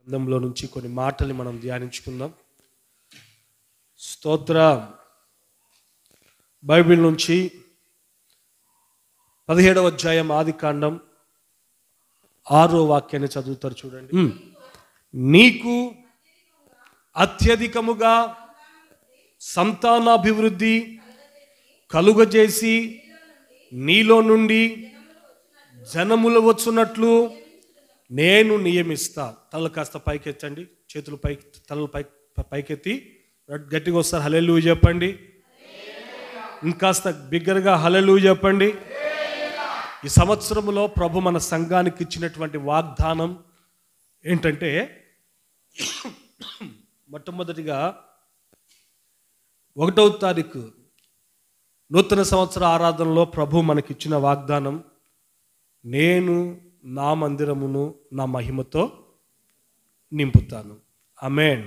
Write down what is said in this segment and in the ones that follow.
గ్రంథంలో నుంచి కొన్ని మాటల్ని మనం ధ్యానించుకుందాం. స్తోత్రం. బైబిల్ నుంచి 17వ అధ్యాయం ఆదికాండం 6వ వాక్యాన్ని చదువుతారు చూడండి. నీకు అత్యధికముగా సంతానాభివృద్ధి కలుగజేసి నీలో నుండి జనములు వచ్చున్నట్లు నేను నియమిస్తా. తలలు కాస్త పైకెత్తండి, చేతులు పైకి, తలలు పైకెత్తి గట్టిగా వస్తారు. హల్లెలూయా చెప్పండి. ఇంకాస్త బిగ్గరగా హల్లెలూయా చెప్పండి. ఈ సంవత్సరంలో ప్రభు మన సంఘానికి ఇచ్చినటువంటి వాగ్దానం ఏంటంటే, మొట్టమొదటిగా 1వ తారీఖు నూతన సంవత్సర ఆరాధనలో ప్రభు మనకిచ్చిన వాగ్దానం, నేను నా మందిరమును నా మహిమతో నింపుతాను. ఆమేన్.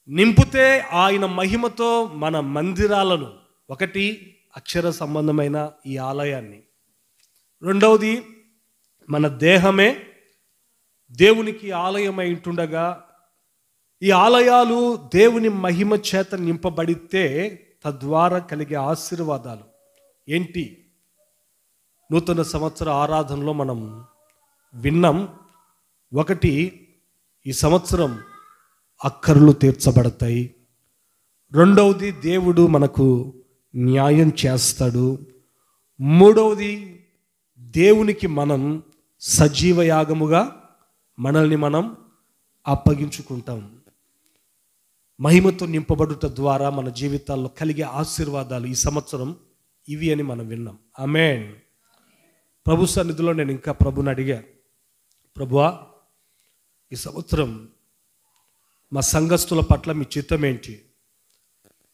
నింపుతే ఆయన మహిమతో మన మందిరాలను, ఒకటి అక్షర సంబంధమైన ఈ ఆలయాన్ని, రెండవది మన దేహమే దేవునికి ఆలయమై ఉంటుండగా ఈ ఆలయాలు దేవుని మహిమ చేత నింపబడితే తద్వారా కలిగే ఆశీర్వాదాలు ఏంటి? నూతన సంవత్సర ఆరాధనలో మనం విన్నాం. ఒకటి, ఈ సంవత్సరం అక్కర్లు తీర్చబడతాయి. రెండవది, దేవుడు మనకు న్యాయం చేస్తాడు. మూడవది, దేవునికి మనం సజీవ యాగముగా మనల్ని మనం అప్పగించుకుంటాం. మహిమతో నింపబడుట ద్వారా మన జీవితాల్లో కలిగే ఆశీర్వాదాలు ఈ సంవత్సరం ఇవి అని మనం విన్నాం. ఆమేన్. ప్రభు సన్నిధిలో నేను ఇంకా ప్రభుని అడిగా, ప్రభువా, ఈ సంవత్సరం మా సంఘస్థుల పట్ల మీ చిత్తం ఏంటి?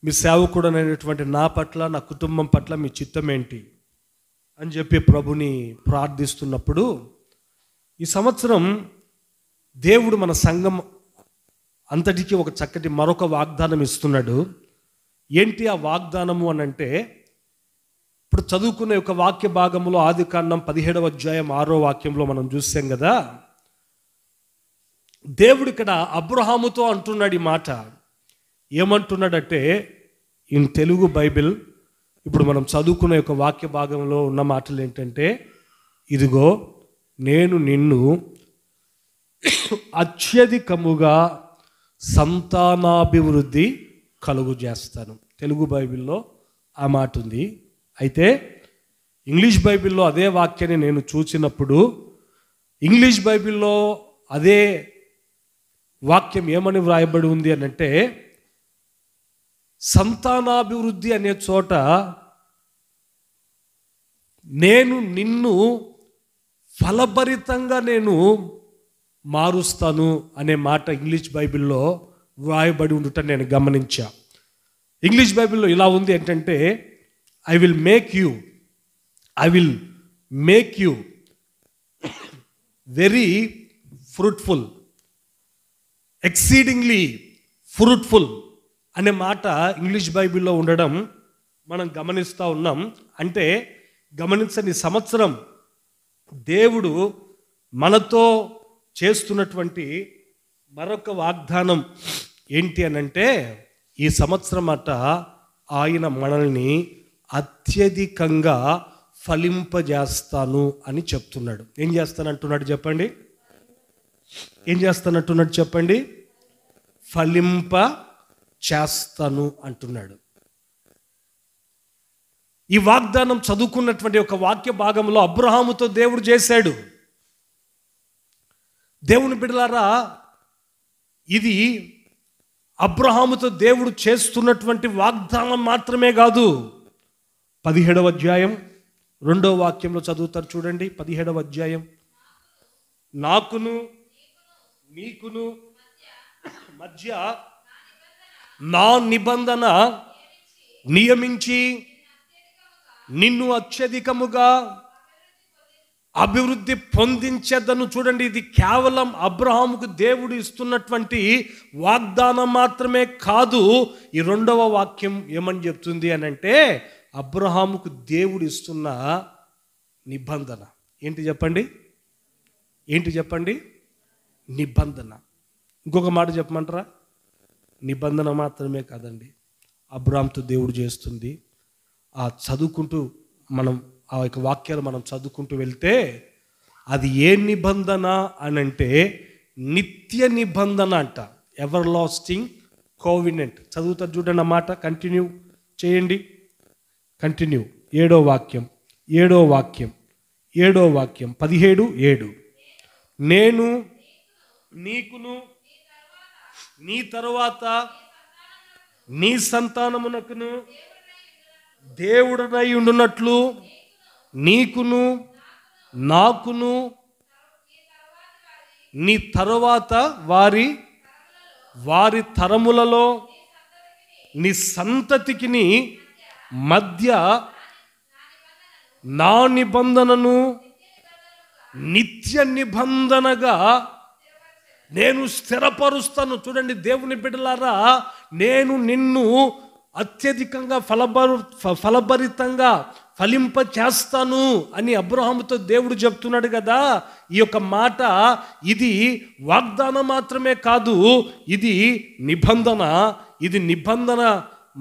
మీ సేవకుడనైనటువంటి నా పట్ల, నా కుటుంబం పట్ల మీ చిత్తం ఏంటి అని చెప్పి ప్రభుని ప్రార్థిస్తున్నప్పుడు, ఈ సంవత్సరం దేవుడు మన సంఘం అంతటికీ ఒక చక్కటి మరొక వాగ్దానం ఇస్తున్నాడు. ఏంటి ఆ వాగ్దానము అని అంటే, ఇప్పుడు చదువుకునే ఒక వాక్య భాగంలో ఆదికాండం 17వ అధ్యాయం 6వ వాక్యంలో మనం చూసాం కదా, దేవుడు ఇక్కడ అబ్రహాముతో అంటున్నాడు ఈ మాట. ఏమంటున్నాడంటే, ఇన్ తెలుగు బైబిల్ ఇప్పుడు మనం చదువుకునే ఒక వాక్య భాగంలో ఉన్న మాటలు ఏంటంటే, ఇదిగో నేను నిన్ను అత్యధికముగా సంతానాభివృద్ధి కలుగు చేస్తాను. తెలుగు బైబిల్లో ఆ మాట ఉంది. అయితే ఇంగ్లీష్ బైబిల్లో అదే వాక్యాన్ని నేను చూసినప్పుడు, ఇంగ్లీష్ బైబిల్లో అదే వాక్యం ఏమని వ్రాయబడి ఉంది అని అంటే, సంతానాభివృద్ధి అనే చోట నేను నిన్ను ఫలభరితంగా నేను మారుస్తాను అనే మాట ఇంగ్లీష్ బైబిల్లో వ్రాయబడి ఉండటం నేను గమనించా. ఇంగ్లీష్ బైబిల్లో ఇలా ఉంది ఏంటంటే, I will make you very fruitful, exceedingly fruitful అనే మాట ఇంగ్లీష్ బైబిల్లో ఉండడం మనం గమనిస్తూ ఉన్నాం. అంటే గమనించని సంవత్సరం దేవుడు మనతో చేస్తున్నటువంటి మరొక వాగ్దానం ఏంటి అని అంటే, ఈ సంవత్సరం అట ఆయన మనల్ని అత్యధికంగా ఫలింపజేస్తాను అని చెప్తున్నాడు. ఏం చేస్తానంటున్నాడు చెప్పండి? ఏం చేస్తానంటున్నాడు చెప్పండి? ఫలింప చేస్తాను అంటున్నాడు. ఈ వాగ్దానం చదువుకున్నటువంటి ఒక వాక్య భాగంలో అబ్రహాముతో దేవుడు చేశాడు. దేవుని బిడ్డలారా, ఇది అబ్రహాముతో దేవుడు చేస్తున్నటువంటి వాగ్దానం మాత్రమే కాదు. 17వ అధ్యాయం 2వ వాక్యంలో చదువుతారు చూడండి. 17వ అధ్యాయం, నాకును నీకును మధ్య నా నిబంధన నియమించి నిన్ను అత్యధికముగా అభివృద్ధి పొందించేదను. చూడండి, ఇది కేవలం అబ్రహాముకు దేవుడు ఇస్తున్నటువంటి వాగ్దానం మాత్రమే కాదు. ఈ 2వ వాక్యం ఏమని చెప్తుంది అని అంటే, అబ్రహాముకు దేవుడు ఇస్తున్న నిబంధన ఏంటి చెప్పండి? ఏంటి చెప్పండి? నిబంధన. ఇంకొక మాట చెప్పమంటారా? నిబంధన మాత్రమే కాదండి, అబ్రాహాముతో దేవుడు చేస్తుంది. ఆ చదువుకుంటూ మనం ఆ యొక్క వాక్యాలు మనం చదువుకుంటూ వెళ్తే అది ఏ నిబంధన అని అంటే నిత్య నిబంధన అంట. Everlasting covenant. చదువుతారు చూడండి ఆ మాట, కంటిన్యూ చేయండి. కంటిన్యూ. 7వ వాక్యం 17:7. నేను నీకును నీ తరువాత నీ సంతానమునకును దేవుడనై ఉండునట్లు నీకును నాకును నీ తరువాత వారి తరములలో నీ సంతతికిని మధ్య నా నిబంధనను నిత్య నిబంధనగా నేను స్థిరపరుస్తాను. చూడండి దేవుని బిడ్డలారా, నేను నిన్ను అత్యధికంగా ఫలభరితంగా ఫలింప చేస్తాను అని అబ్రహాముతో దేవుడు చెప్తున్నాడు కదా. ఈ యొక్క మాట ఇది వాగ్దానం మాత్రమే కాదు, ఇది నిబంధన. ఇది నిబంధన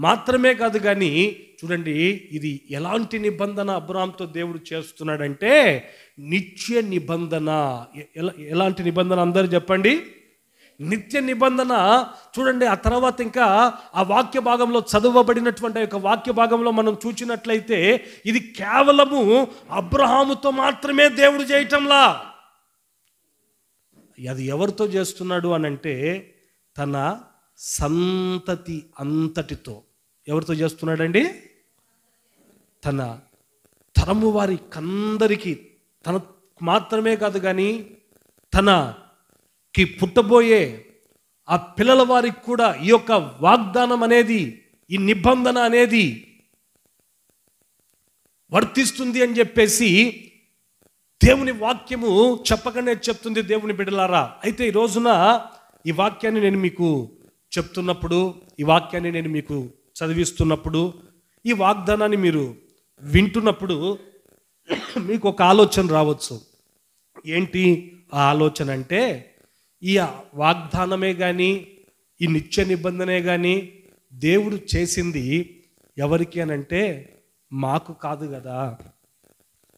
మాత్రమే కాదు కానీ చూడండి, ఇది ఎలాంటి నిబంధన అబ్రహాముతో దేవుడు చేస్తున్నాడంటే నిత్య నిబంధన. ఎలాంటి నిబంధన అందరూ చెప్పండి? నిత్య నిబంధన. చూడండి ఆ తర్వాత ఇంకా ఆ వాక్య భాగంలో చదవబడినటువంటి యొక్క వాక్య భాగంలో మనం చూసినట్లయితే ఇది కేవలము అబ్రహాముతో మాత్రమే దేవుడు చేయటంలా. అది ఎవరితో చేస్తున్నాడు అనంటే తన సంతతి అంతటితో. ఎవరితో చేస్తున్నాడండి? తన తరము వారికందరికీ, తన మాత్రమే కాదు కానీ తనకి పుట్టబోయే ఆ పిల్లల వారికి కూడా ఈ యొక్క వాగ్దానం అనేది, ఈ నిబంధన అనేది వర్తిస్తుంది అని చెప్పేసి దేవుని వాక్యము చెప్పకనే చెప్తుంది. దేవుని బిడ్డలారా, అయితే ఈ రోజున ఈ వాక్యాన్ని నేను మీకు చెప్తున్నప్పుడు, ఈ వాక్యాన్ని నేను మీకు చదివిస్తున్నప్పుడు, ఈ వాగ్దానాన్ని మీరు వింటున్నప్పుడు మీకు ఒక ఆలోచన రావచ్చు. ఏంటి ఆ ఆలోచన అంటే, ఈ వాగ్దానమే కానీ ఈ నిత్య నిబంధనే కానీ దేవుడు చేసింది ఎవరికి అని అంటే మాకు కాదు కదా,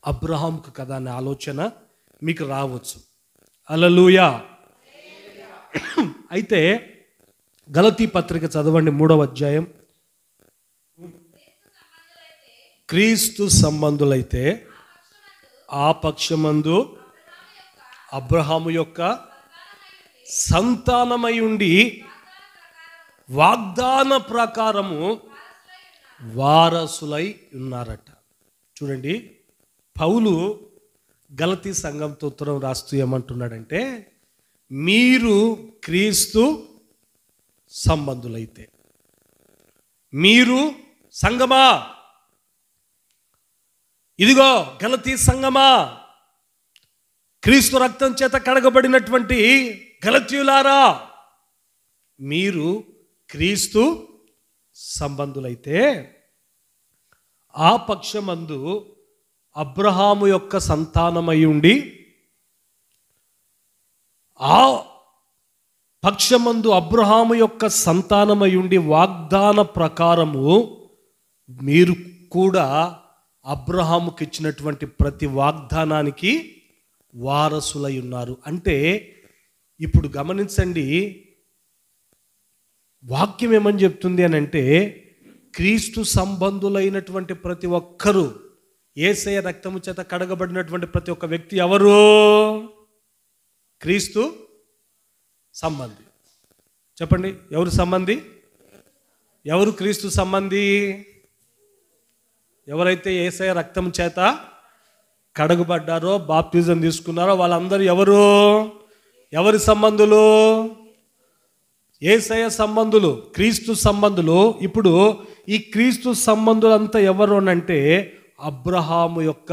అబ్రహాంకు కదా అనే ఆలోచన మీకు రావచ్చు. హల్లెలూయా. అయితే గలతీ పత్రిక చదవండి, 3వ అధ్యాయం. క్రీస్తు సంబంధులైతే ఆ పక్షమందు అబ్రహాము యొక్క సంతానమై ఉండి వాగ్దాన ప్రకారము వారసులై ఉన్నారట. చూడండి, పౌలు గలతీ సంఘంతో ఉత్తరం రాస్తూ ఏమంటున్నాడంటే, మీరు క్రీస్తు సంబంధులైతే, మీరు సంఘమా, ఇదిగో గలతీ సంఘమా, క్రీస్తు రక్తం చేత కడగబడినటువంటి గలతీయులారా, మీరు క్రీస్తు సంబంధులైతే ఆ పక్షమందు అబ్రహాము యొక్క సంతానమై ఉండి, ఆ పక్షమందు అబ్రహాము యొక్క సంతానమై ఉండి వాగ్దాన ప్రకారము మీరు కూడా అబ్రహాముకి ఇచ్చినటువంటి ప్రతి వాగ్దానానికి వారసులై ఉన్నారు. అంటే ఇప్పుడు గమనించండి, వాక్యం ఏమని చెప్తుంది అని అంటే, క్రీస్తు సంబంధులైనటువంటి ప్రతి ఒక్కరూ, యేసయ్య రక్తము చేత కడగబడినటువంటి ప్రతి ఒక్క వ్యక్తి ఎవరు? క్రీస్తు సంబంధి. చెప్పండి, ఎవరు సంబంధి? ఎవరు క్రీస్తు సంబంధి? ఎవరైతే యేసయ్య రక్తం చేత కడగబడ్డారో, బాప్తిజం తీసుకున్నారో వాళ్ళందరూ ఎవరి సంబంధులు? యేసయ్య సంబంధులు, క్రీస్తు సంబంధులు. ఇప్పుడు ఈ క్రీస్తు సంబంధులంతా ఎవరు అనంటే అబ్రహాము యొక్క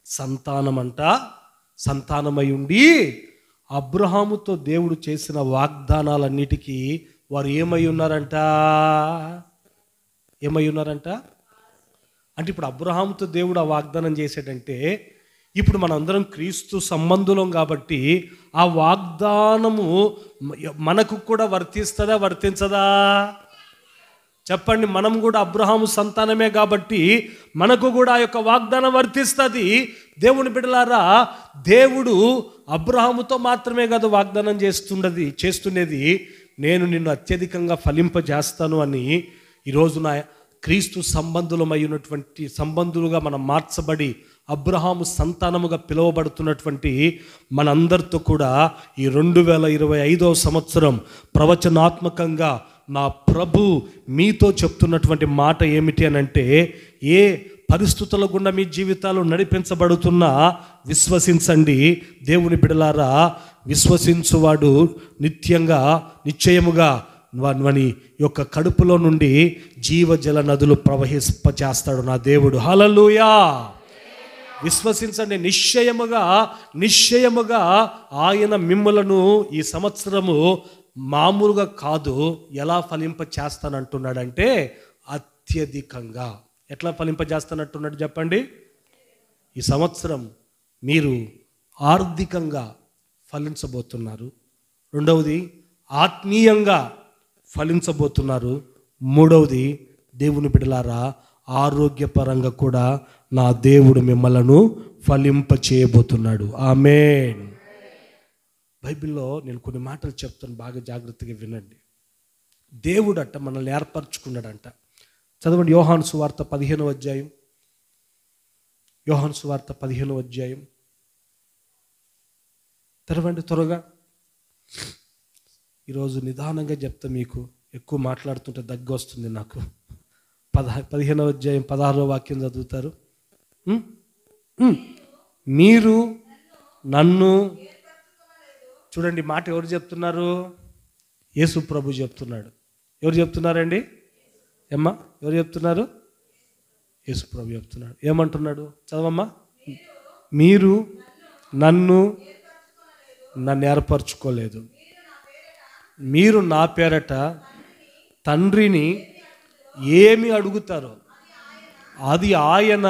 సంతానమంట. సంతానమై ఉండి అబ్రహాముతో దేవుడు చేసిన వాగ్దానాలన్నిటికీ వారు ఏమై ఉన్నారంట? అంటే ఇప్పుడు అబ్రహాముతో దేవుడు ఆ వాగ్దానం చేశాడంటే ఇప్పుడు మనందరం క్రీస్తు సంబంధులం కాబట్టి ఆ వాగ్దానము మనకు కూడా వర్తిస్తుందా, వర్తించదా? చెప్పండి. మనం కూడా అబ్రహాము సంతానమే కాబట్టి మనకు కూడా ఆ యొక్క వాగ్దానం వర్తిస్తుంది. దేవుని బిడ్డలారా, దేవుడు అబ్రహాముతో మాత్రమే కదా వాగ్దానం చేస్తున్నది, నేను నిన్ను అత్యధికంగా ఫలింపజేస్తాను అని. ఈరోజు నా క్రీస్తు సంబంధులమైనటువంటి సంబంధులుగా మనం మార్చబడి అబ్రహాము సంతానముగా పిలువబడుతున్నటువంటి మనందరితో కూడా ఈ 2025వ సంవత్సరం ప్రవచనాత్మకంగా నా ప్రభు మీతో చెప్తున్నటువంటి మాట ఏమిటి అని అంటే, ఏ పరిస్థితుల గుండా మీ జీవితాలు నడిపించబడుతున్నా విశ్వసించండి. దేవుని బిడలారా, విశ్వసించువాడు నిశ్చయముగా వాని యొక్క కడుపులో నుండి జీవజల నదులు ప్రవహింపచేస్తాడు నా దేవుడు. హల్లెలూయా. విశ్వసించండి. నిశ్చయముగా ఆయన మిమ్మలను ఈ సంవత్సరము మామూలుగా కాదు, ఎలా ఫలింపచేస్తానంటున్నాడంటే అత్యధికంగా. ఎట్లా ఫలింపజేస్తానంటున్నాడు చెప్పండి? ఈ సంవత్సరం మీరు ఆర్థికంగా ఫలించబోతున్నారు. రెండవది ఆత్మీయంగా ఫలించబోతున్నారు. మూడవది దేవుని బిడ్డలారా, ఆరోగ్యపరంగా కూడా నా దేవుడు మిమ్మలను ఫలింప చేయబోతున్నాడు. ఆమేన్. బైబిల్లో నేను కొన్ని మాటలు చెప్తాను, బాగా జాగ్రత్తగా వినండి. దేవుడు అట్ట మనల్ని ఏర్పరచుకున్నాడంట. చదవండి యోహాను సువార్త 15వ అధ్యాయం. యోహాను సువార్త 15వ అధ్యాయం తెరవండి త్వరగా. ఈరోజు నిదానంగా చెప్తా, మీకు ఎక్కువ మాట్లాడుతుంటే దగ్గు వస్తుంది నాకు. 15వ అధ్యాయం 16వ వాక్యం చదువుతారు. మీరు నన్ను, చూడండి మాట ఎవరు చెప్తున్నారు? యేసు ప్రభు చెప్తున్నాడు. ఎవరు చెప్తున్నారండి? ఏమ్మా ఎవరు చెప్తున్నారు? యేసు ప్రభు చెప్తున్నాడు. ఏమంటున్నాడు? చదవమ్మా. మీరు నన్ను ఏర్పరచుకోలేదు, మీరు నా పేరట తండ్రిని ఏమి అడుగుతారో అది ఆయన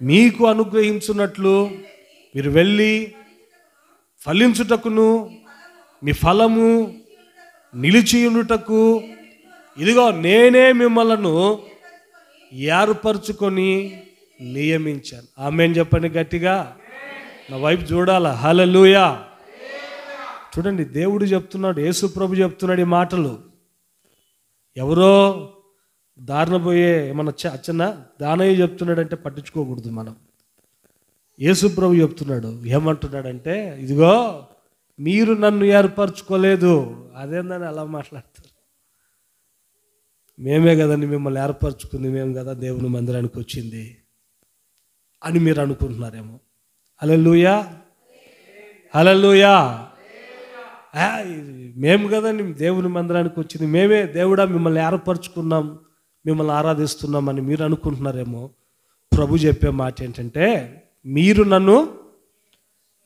మీకు అనుగ్రహించున్నట్లు మీరు వెళ్ళి ఫలించుటకును మీ ఫలము నిలిచియుండుటకు ఇదిగో నేనే మిమ్మలను ఏర్పరచుకొని నియమించాను. ఆమేన్ చెప్పండి గట్టిగా, నా వైపు చూడాలా. హల్లెలూయా. చూడండి, దేవుడు చెప్తున్నాడు, యేసు ప్రభు చెప్తున్నాడు ఈ మాటలు. ఎవరో దారిన పోయే మన అచ్చన్న దానయ్య చెప్తున్నాడంటే పట్టించుకోకూడదు మనం. యేసు ప్రభు చెప్తున్నాడు. ఏమంటున్నాడంటే, ఇదిగో మీరు నన్ను ఏర్పరచుకోలేదు. అదేందని అలా మాట్లాడతారు? మేమే కదండి మిమ్మల్ని ఏర్పరచుకుంది, మేము కదా దేవుని మందిరానికి వచ్చింది అని మీరు అనుకుంటున్నారేమో. హల్లెలూయా, హల్లెలూయా. మేము కదండి దేవుని మందిరానికి వచ్చింది, మేమే దేవుడా మిమ్మల్ని ఏర్పరచుకున్నాం, మిమ్మల్ని ఆరాధిస్తున్నాం అని మీరు అనుకుంటున్నారేమో. ప్రభు చెప్పే మాట ఏంటంటే, మీరు నన్ను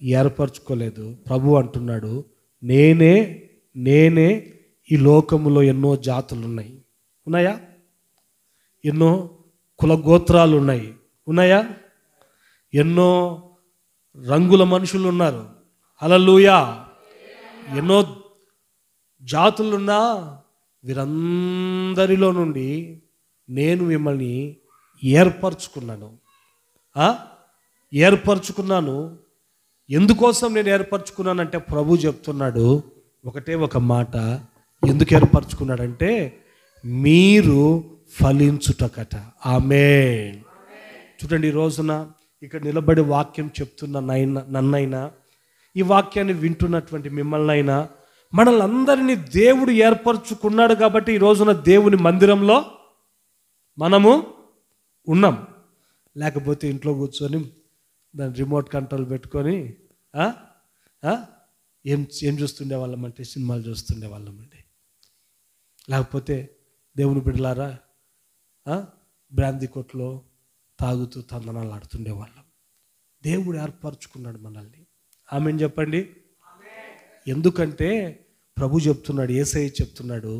ఏర్పరచుకోలేదు. ప్రభు అంటున్నాడు, నేనే ఈ లోకములో ఎన్నో జాతులు ఉన్నాయా? ఎన్నో కులగోత్రాలు ఉన్నాయా? ఎన్నో రంగుల మనుషులు ఉన్నారు. హల్లెలూయా. ఎన్నో జాతులున్నా వీరందరిలో నుండి నేను మిమ్మల్ని ఏర్పరచుకున్నాను. ఎందుకోసం నేను ఏర్పరచుకున్నానంటే ప్రభు చెప్తున్నాడు ఒకటే ఒక మాట. ఎందుకు ఏర్పరచుకున్నాడంటే మీరు ఫలించుటకట. ఆమేన్. చూడండి, ఈ రోజున ఇక్కడ నిలబడి వాక్యం చెప్తున్న నన్నైనా, ఈ వాక్యాన్ని వింటున్నటువంటి మిమ్మల్ని అయినా, మనల్ని అందరినీ దేవుడు ఏర్పరచుకున్నాడు కాబట్టి ఈ రోజున దేవుని మందిరంలో మనము ఉన్నాం. లేకపోతే ఇంట్లో కూర్చొని దాని రిమోట్ కంట్రోల్ పెట్టుకొని ఏం చూస్తుండే వాళ్ళమంటే సినిమాలు చూస్తుండే వాళ్ళమండి. లేకపోతే దేవుని బిడ్డలారా బ్రాందీ కొట్లో తాగుతూ తందనాలు ఆడుతుండే వాళ్ళం. దేవుడు ఏర్పరచుకున్నాడు మనల్ని. ఆమేన్ చెప్పండి. ఎందుకంటే ప్రభు చెప్తున్నాడు, యేసయ్య చెప్తున్నాడు,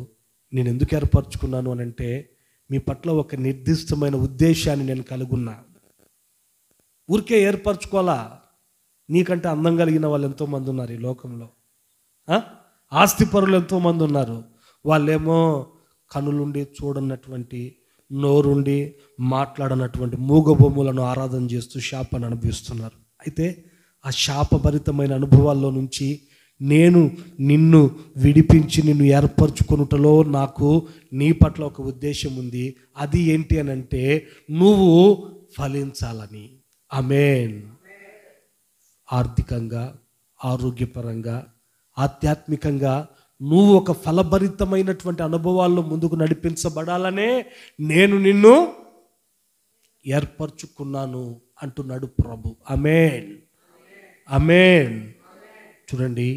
నేను ఎందుకు ఏర్పరచుకున్నాను అని అంటే, మీ పట్ల ఒక నిర్దిష్టమైన ఉద్దేశాన్ని నేను కలుగున్నా. ఊరికే ఏర్పరచుకోవాలా. నీకంటే అందం కలిగిన వాళ్ళు ఎంతోమంది ఉన్నారు ఈ లోకంలో. ఆస్తిపరులు ఎంతోమంది ఉన్నారు. వాళ్ళేమో కనులుండి చూడనటువంటి, నోరుండి మాట్లాడనటువంటి మూగభూములను ఆరాధన చేస్తూ శాపాన్ని అనుభవిస్తున్నారు. అయితే ఆ శాపభరితమైన అనుభవాల్లో నుంచి నేను నిన్ను విడిపించి నిన్ను ఏర్పరచుకొనుటలో నాకు నీ పట్ల ఒక ఉద్దేశం ఉంది. అది ఏంటి అని అంటే నువ్వు ఫలించాలని. ఆమేన్. ఆర్థికంగా, ఆరోగ్యపరంగా, ఆధ్యాత్మికంగా నువ్వు ఒక ఫలభరితమైనటువంటి అనుభవాల్లో ముందుకు నడిపించబడాలనే నేను నిన్ను ఏర్పరచుకున్నాను అంటున్నాడు ప్రభు. ఆమేన్, ఆమేన్. చూడండి,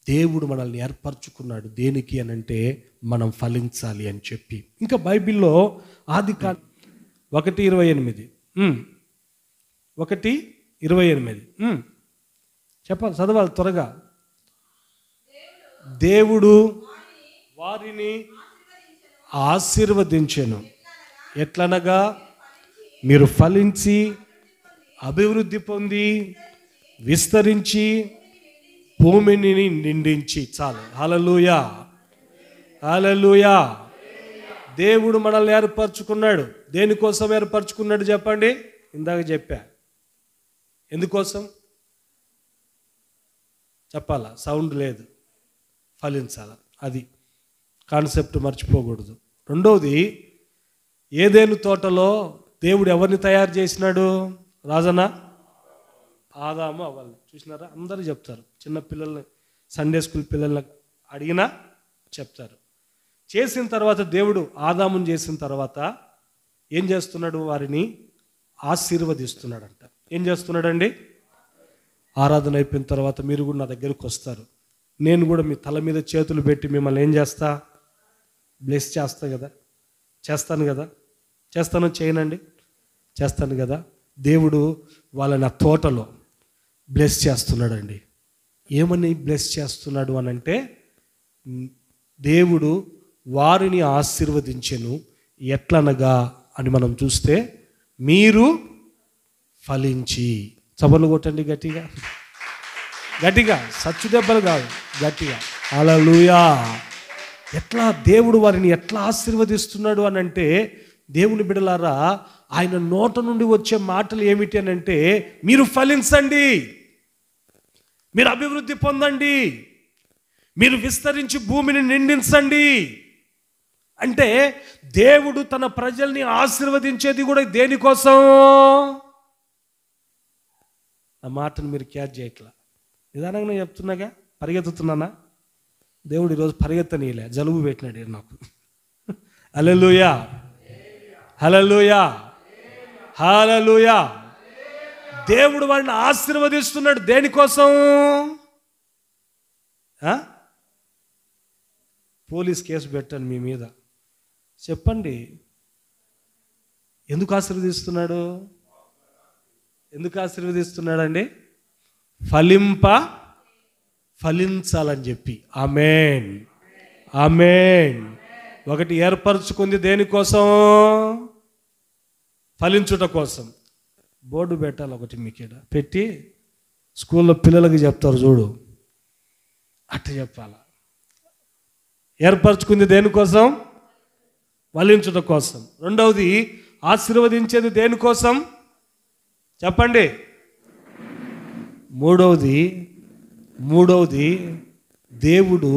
దేవుడు మనల్ని ఏర్పరచుకున్నాడు దేనికి అని అంటే మనం ఫలించాలి అని చెప్పి. ఇంకా బైబిల్లో ఆదికాండం 1:28 1:28 చెప్పాలి, చదవాలి త్వరగా. దేవుడు వారిని ఆశీర్వదించెను, ఎట్లనగా మీరు ఫలించి అభివృద్ధి పొంది విస్తరించి భూమిని నిండించి. చాలు. హల్లెలూయా, హల్లెలూయా. దేవుడు మనల్ని ఏర్పరచుకున్నాడు. దేనికోసం ఏర్పరచుకున్నాడు చెప్పండి? ఇందాక చెప్పా. ఎందుకోసం చెప్పాలా? సౌండ్ లేదు. ఫలించాల, అది కాన్సెప్ట్ మర్చిపోకూడదు. రెండవది, ఏదెను తోటలో దేవుడు ఎవరిని తయారు చేసినాడు? రాజన్న ఆదాము అవ్వాలి. చూసినారా? అందరూ చెప్తారు. చిన్న పిల్లల్ని, సండే స్కూల్ పిల్లల్ని అడిగినా చెప్తారు. చేసిన తర్వాత దేవుడు ఆదాముని చేసిన తర్వాత ఏం చేస్తున్నాడు? వారిని ఆశీర్వదిస్తున్నాడంట. ఏం చేస్తున్నాడండి? ఆరాధన అయిపోయిన తర్వాత మీరు కూడా నా దగ్గరికి వస్తారు. నేను కూడా మీ తల మీద చేతులు పెట్టి మిమ్మల్ని ఏం చేస్తా? బ్లెస్ చేస్తా కదా. చేస్తాను కదా. చేస్తాను, చేయనండి, చేస్తాను కదా. దేవుడు వాళ్ళని ఆ తోటలో బ్లెస్ చేస్తున్నాడండి. ఏమని బ్లెస్ చేస్తున్నాడు అని అంటే, దేవుడు వారిని ఆశీర్వదించెను, ఎట్లనగా అని మనం చూస్తే మీరు ఫలించి. చపలు కొట్టండి గట్టిగా, గట్టిగా, సచ్చు దెబ్బలు కాదు, గట్టిగా. హల్లెలూయా. ఎట్లా దేవుడు వారిని ఎట్లా ఆశీర్వదిస్తున్నాడు అని అంటే, దేవుని బిడ్డలారా, ఆయన నోట నుండి వచ్చే మాటలు ఏమిటి అని అంటే, మీరు ఫలించండి, మీరు అభివృద్ధి పొందండి, మీరు విస్తరించి భూమిని నిండించండి. అంటే దేవుడు తన ప్రజల్ని ఆశీర్వదించేది కూడా దేనికోసం? ఆ మాటను మీరు క్యాచ్ చేయట్లా. నిదానంగా చెప్తున్నాగా, పరిగెత్తుతున్నానా? దేవుడు ఈరోజు పరిగెత్తనీయలే, జలుబు పెట్టినాడు నాకు. హల్లెలూయా, హల్లెలూయా, హల్లెలూయా. దేవుడు వారిని ఆశీర్వదిస్తున్నాడు దేనికోసం? పోలీస్ కేసు పెట్టండి మీ మీద, చెప్పండి ఎందుకు ఆశీర్వదిస్తున్నాడు? ఎందుకు ఆశీర్వదిస్తున్నాడండి? ఫలించాలని చెప్పి. ఆమేన్, ఆమేన్. ఒకటి ఏర్పరచుకుంది దేనికోసం? ఫలించుట కోసం. బోర్డు పెట్టాలి ఒకటి మీకేడ పెట్టి, స్కూల్లో పిల్లలకి చెప్తారు చూడు, అట్ట చెప్పాలా. ఏర్పరచుకుంది దేనికోసం? ఫలించుట కోసం. రెండవది, ఆశీర్వదించేది దేనికోసం చెప్పండి? మూడవది దేవుడు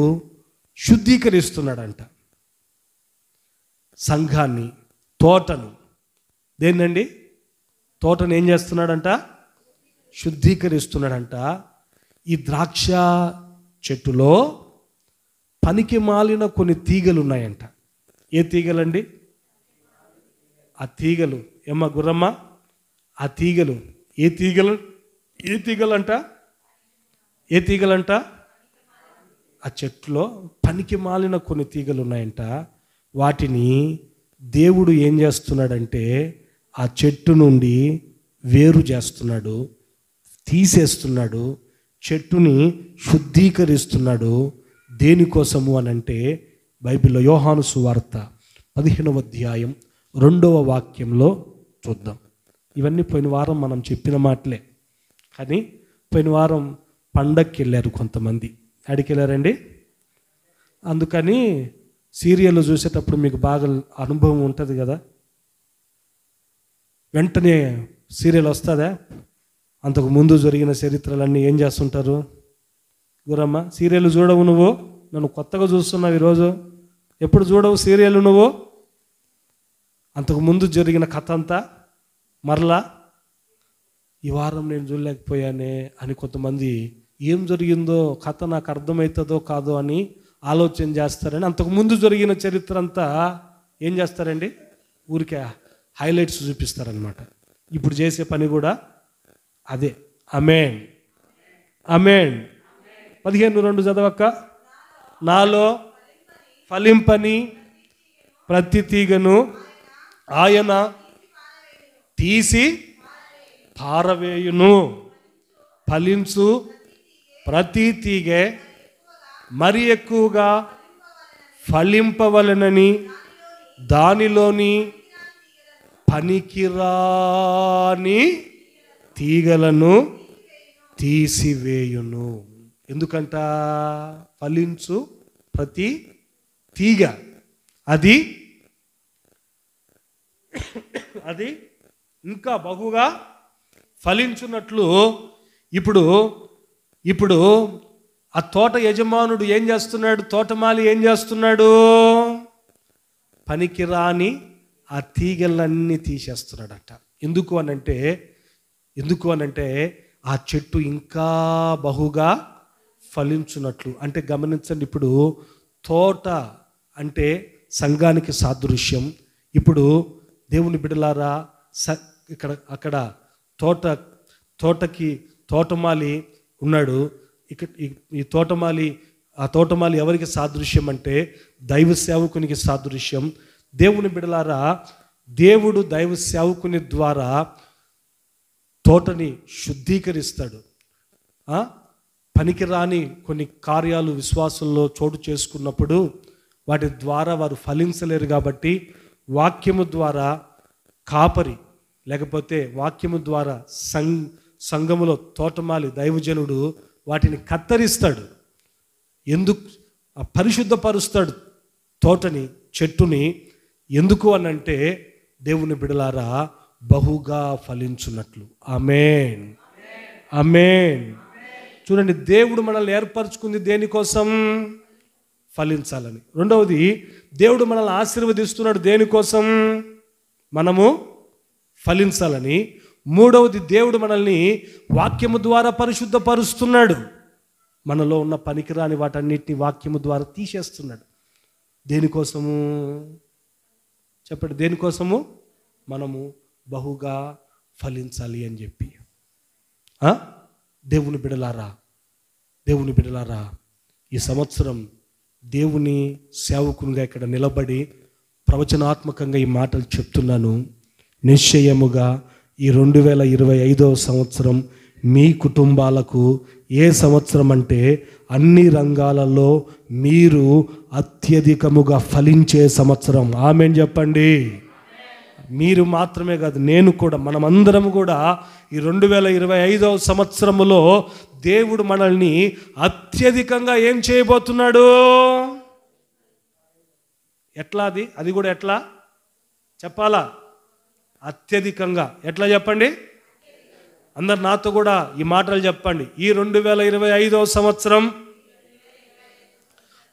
శుద్ధీకరిస్తున్నాడంట సంఘాన్ని, తోటను. దేన్నండి? తోటను ఏం చేస్తున్నాడంట? శుద్ధీకరిస్తున్నాడంట. ఈ ద్రాక్ష చెట్టులో పనికి మాలిన కొన్ని తీగలు ఉన్నాయంట. ఏ తీగలండి? ఆ తీగలు ఏమ్మా గుర్రమ్మ, ఆ తీగలు ఏ తీగలంట? ఆ చెట్టులో పనికి మాలిన కొన్ని తీగలు ఉన్నాయంట. వాటిని దేవుడు ఏం చేస్తున్నాడంటే ఆ చెట్టు నుండి వేరు చేస్తున్నాడు, తీసేస్తున్నాడు, చెట్టుని శుద్ధీకరిస్తున్నాడు. దేనికోసము అని అంటే, బైబిల్లో యోహాను సువార్త 15వ అధ్యాయం 2వ వాక్యంలో చూద్దాం. ఇవన్నీ పోయిన వారం మనం చెప్పిన మాటలే. కానీ పోయిన వారం పండక్కి వెళ్ళారు కొంతమంది. ఆడికి వెళ్ళారండి. అందుకని సీరియల్ చూసేటప్పుడు మీకు బాగా అనుభవం ఉంటుంది కదా. వెంటనే సీరియల్ వస్తుందా? అంతకు ముందు జరిగిన చరిత్రలన్నీ ఏం చేస్తుంటారు? గురమ్మ, సీరియల్ చూడవు నువ్వు? నన్ను కొత్తగా చూస్తున్నావు ఈరోజు. ఎప్పుడు చూడవు సీరియల్ నువ్వు? అంతకు ముందు జరిగిన కథ అంతా మరలా ఈ వారం నేను చూడలేకపోయానే అని కొంతమంది ఏం జరిగిందో కథ నాకు అర్థమవుతుందో కాదో అని ఆలోచన చేస్తారని అంతకు ముందు జరిగిన చరిత్ర అంతా ఏం చేస్తారండి? ఊరికే హైలైట్స్ చూపిస్తారనమాట. ఇప్పుడు చేసే పని కూడా అదే. ఆమేన్, ఆమేన్. 15:2 చదవక్క. నాలో ఫలింపని ప్రతి తీగను ఆయన తీసి పారవేయును. ఫలించు ప్రతి తీగె మరి ఎక్కువగా ఫలింపవలెనని దానిలోని పనికిరాని తీగలను తీసివేయును. ఎందుకంట? ఫలించు ప్రతి తీగ అది ఇంకా బహుగా ఫలించున్నట్లు. ఇప్పుడు ఆ తోట యజమానుడు ఏం చేస్తున్నాడు? తోటమాలి ఏం చేస్తున్నాడు? పనికిరాని ఆ తీగలన్నీ తీసేస్తున్నాడట. ఎందుకు అనంటే ఆ చెట్టు ఇంకా బహుగా ఫలించున్నట్లు. అంటే గమనించండి, ఇప్పుడు తోట అంటే సంఘానికి సాదృశ్యం. ఇప్పుడు దేవుని బిడ్డలారా, అక్కడ తోటమాలి ఉన్నాడు. ఈ తోటమాలి ఎవరికి సాదృశ్యం అంటే దైవ సేవకునికి సాదృశ్యం. దేవుని బిడ్డలారా, దేవుడు దైవ సేవకుని ద్వారా తోటని శుద్ధీకరిస్తాడు. పనికిరాని కొన్ని కార్యాలు విశ్వాసంలో చోటు చేసుకున్నప్పుడు వాటి ద్వారా వారు ఫలించలేరు. కాబట్టి వాక్యము ద్వారా కాపరి, లేకపోతే వాక్యము ద్వారా సంఘములో తోటమాలి దైవజనుడు వాటిని కత్తరిస్తాడు. పరిశుద్ధపరుస్తాడు తోటని, చెట్టుని. ఎందుకు అనంటే దేవుని బిడలారా బహుగా ఫలించున్నట్లు. ఆమేన్, ఆమేన్. చూడండి, దేవుడు మనల్ని ఏర్పరచుకుంది దేనికోసం? ఫలించాలని. రెండవది, దేవుడు మనల్ని ఆశీర్వదిస్తున్నాడు దేనికోసం? మనము ఫలించాలని. మూడవది, దేవుడు మనల్ని వాక్యము ద్వారా పరిశుద్ధపరుస్తున్నాడు. మనలో ఉన్న పనికిరాని వాటన్నిటిని వాక్యము ద్వారా తీసేస్తున్నాడు. దేనికోసము చెప్పండి? దేనికోసము? మనము బహుగా ఫలించాలి అని చెప్పి. దేవుని బిడలారా, ఈ సంవత్సరం దేవుని సేవకునిగా ఇక్కడ నిలబడి ప్రవచనాత్మకంగా ఈ మాటలు చెప్తున్నాను. నిశ్చయముగా ఈ 2025వ సంవత్సరం మీ కుటుంబాలకు ఏ సంవత్సరం అంటే అన్ని రంగాలలో మీరు అత్యధికముగా ఫలించే సంవత్సరం. ఆమేన్ చెప్పండి. మీరు మాత్రమే కాదు, నేను కూడా, మనమందరం కూడా ఈ 2025వ సంవత్సరములో దేవుడు మనల్ని అత్యధికంగా ఏం చేయబోతున్నాడు? ఎట్లా? అది కూడా ఎట్లా చెప్పాలా? అత్యధికంగా. ఎట్లా చెప్పండి? అందరు నాతో కూడా ఈ మాటలు చెప్పండి. ఈ 2025వ సంవత్సరం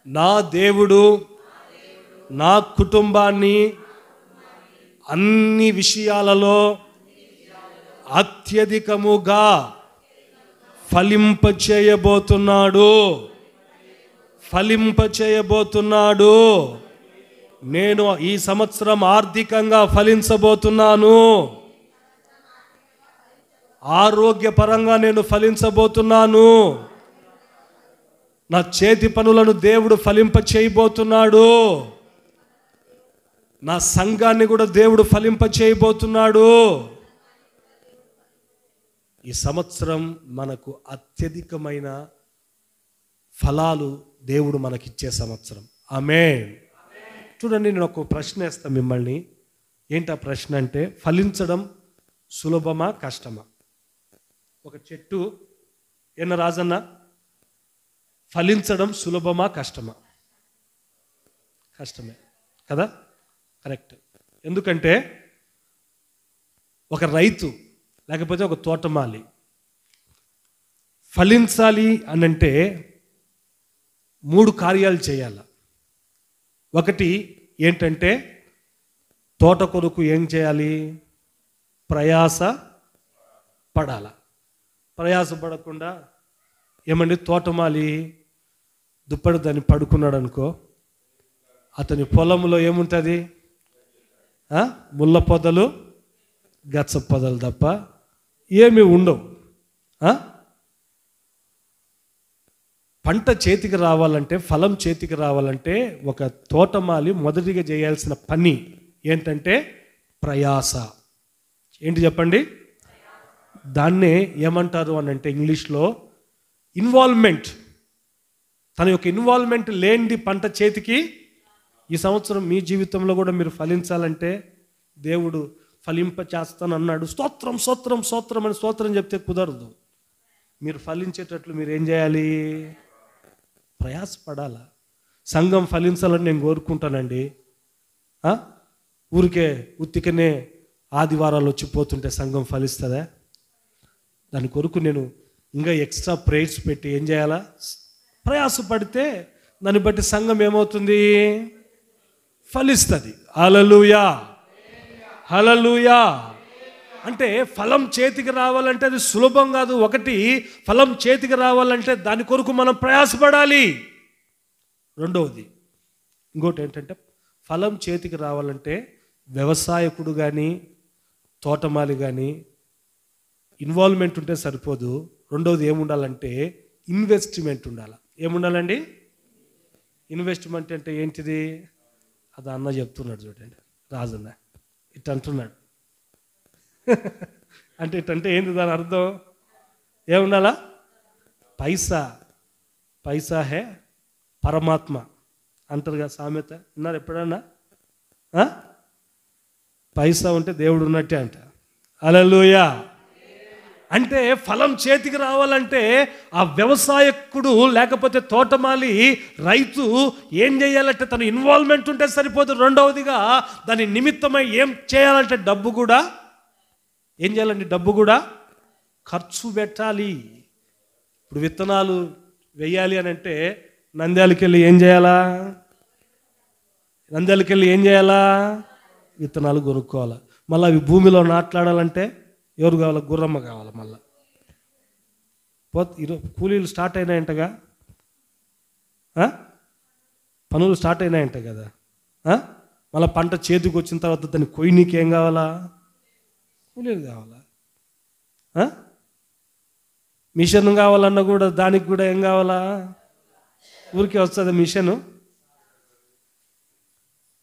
నా దేవుడు నా కుటుంబాన్ని అన్ని విషయాలలో అత్యధికముగా ఫలింపచేయబోతున్నాడు. నేను ఈ సంవత్సరం ఆర్థికంగా ఫలించబోతున్నాను. ఆరోగ్యపరంగా నేను ఫలించబోతున్నాను. నా చేతి పనులను దేవుడు ఫలింపచేయబోతున్నాడు. నా సంఘాన్ని కూడా దేవుడు ఫలింపచేయబోతున్నాడు. ఈ సంవత్సరం మనకు అత్యధికమైన ఫలాలు దేవుడు మనకిచ్చే సంవత్సరం. ఆమేన్. చూడండి, నేను ఒక ప్రశ్న వేస్తాను మిమ్మల్ని. ఏంటి ఆ ప్రశ్న అంటే, ఫలించడం సులభమా కష్టమా? ఒక చెట్టు రాజన్న ఫలించడం సులభమా కష్టమా? కష్టమే కదా, కరెక్ట్. ఎందుకంటే ఒక రైతు లేకపోతే ఒక తోటమాలి ఫలించాలి అనంటే 3 కార్యాలు చేయాలి. ఒకటి ఏంటంటే తోట కొరకు ఏం చేయాలి? ప్రయాస పడాల. ప్రయాస పడకుండా తోటమాలి దుప్పటి దాన్ని పడుకున్నాడు అనుకో, అతని పొలంలో ఏముంటుంది? ముళ్ళ పొదలు గచ్చ పొదలు తప్ప ఏమీ ఉండవు. పంట చేతికి రావాలంటే, ఫలం చేతికి రావాలంటే ఒక తోటమాలి మొదటిగా చేయాల్సిన పని ఏంటంటే ప్రయాస. ఏంటి చెప్పండి? దాన్నే ఏమంటారు అని అంటే ఇంగ్లీష్లో ఇన్వాల్వ్మెంట్. తన యొక్క ఇన్వాల్వ్మెంట్ లేనిది పంట చేతికి. ఈ సంవత్సరం మీ జీవితంలో కూడా మీరు ఫలించాలంటే దేవుడు ఫలింప చేస్తానన్నాడు. స్తోత్రం స్తోత్రం స్తోత్రం అని స్తోత్రం చెప్తే కుదరదు. మీరు ఫలించేటట్లు మీరు ఏం చేయాలి? ప్రయాసపడాలా. సంఘం ఫలించాలని నేను కోరుకుంటానండి. ఊరికే ఉత్తికనే ఆదివారాలు వచ్చిపోతుంటే సంఘం ఫలిస్తుందా? దాని కొరకు నేను ఇంకా ఎక్స్ట్రా ప్రేయర్స్ పెట్టి ఏం చేయాలా? ప్రయాసపడితే దాన్ని బట్టి సంఘం ఏమవుతుంది? ఫలిస్తుంది. హల్లెలూయా, హల్లెలూయా. అంటే ఫలం చేతికి రావాలంటే అది సులభం కాదు. ఒకటి, ఫలం చేతికి రావాలంటే దాని కొరకు మనం ప్రయాసపడాలి. రెండవది ఇంకోటి ఏంటంటే ఫలం చేతికి రావాలంటే వ్యవసాయకుడు కానీ తోటమాలి కానీ ఇన్వాల్వ్మెంట్ ఉంటే సరిపోదు. రెండవది ఏముండాలంటే ఇన్వెస్ట్మెంట్ ఉండాలి. ఏముండాలండి? ఇన్వెస్ట్మెంట్ అంటే ఏంటిది? అది అన్న చెప్తున్నాడు చూడండి, రాజన్న ఇట్ అంటున్నాడు. అంటే ఇటంటే ఏంటి దాని అర్థం? ఏముండాలా? పైసా. పైసా హే పరమాత్మ అంటారు కదా సామెత, విన్నారు ఎప్పుడన్నా? పైసా ఉంటే దేవుడు ఉన్నట్టే అంట. హల్లెలూయా. అంటే ఫలం చేతికి రావాలంటే ఆ వ్యవసాయకుడు లేకపోతే తోటమాలి రైతు ఏం చేయాలంటే తన ఇన్వాల్వ్మెంట్ ఉంటే సరిపోదు. రెండవదిగా దాని నిమిత్తమై ఏం చేయాలంటే డబ్బు కూడా ఏం చేయాలండి? డబ్బు కూడా ఖర్చు పెట్టాలి. ఇప్పుడు విత్తనాలు వేయాలి అని అంటే నంద్యాలకి వెళ్ళి ఏం చేయాలా? నంద్యాలకి వెళ్ళి ఏం చేయాలా? విత్తనాలు కొనుక్కోవాలి. మళ్ళీ అవి భూమిలో నాట్లాడాలంటే ఎవరు కావాలి? గుర్రమ్మ కావాలి. మళ్ళీ ఈరోజు కూలీలు స్టార్ట్ అయినాయంటగా, పనులు స్టార్ట్ అయినాయంట కదా. మళ్ళీ పంట చేతికి వచ్చిన తర్వాత దాన్ని కొయ్యనీకి ఏం కావాలా? కూలీలు కావాలా. మిషన్ కావాలన్నా కూడా దానికి కూడా ఏం కావాలా? ఊరికే వస్తుంది మిషను.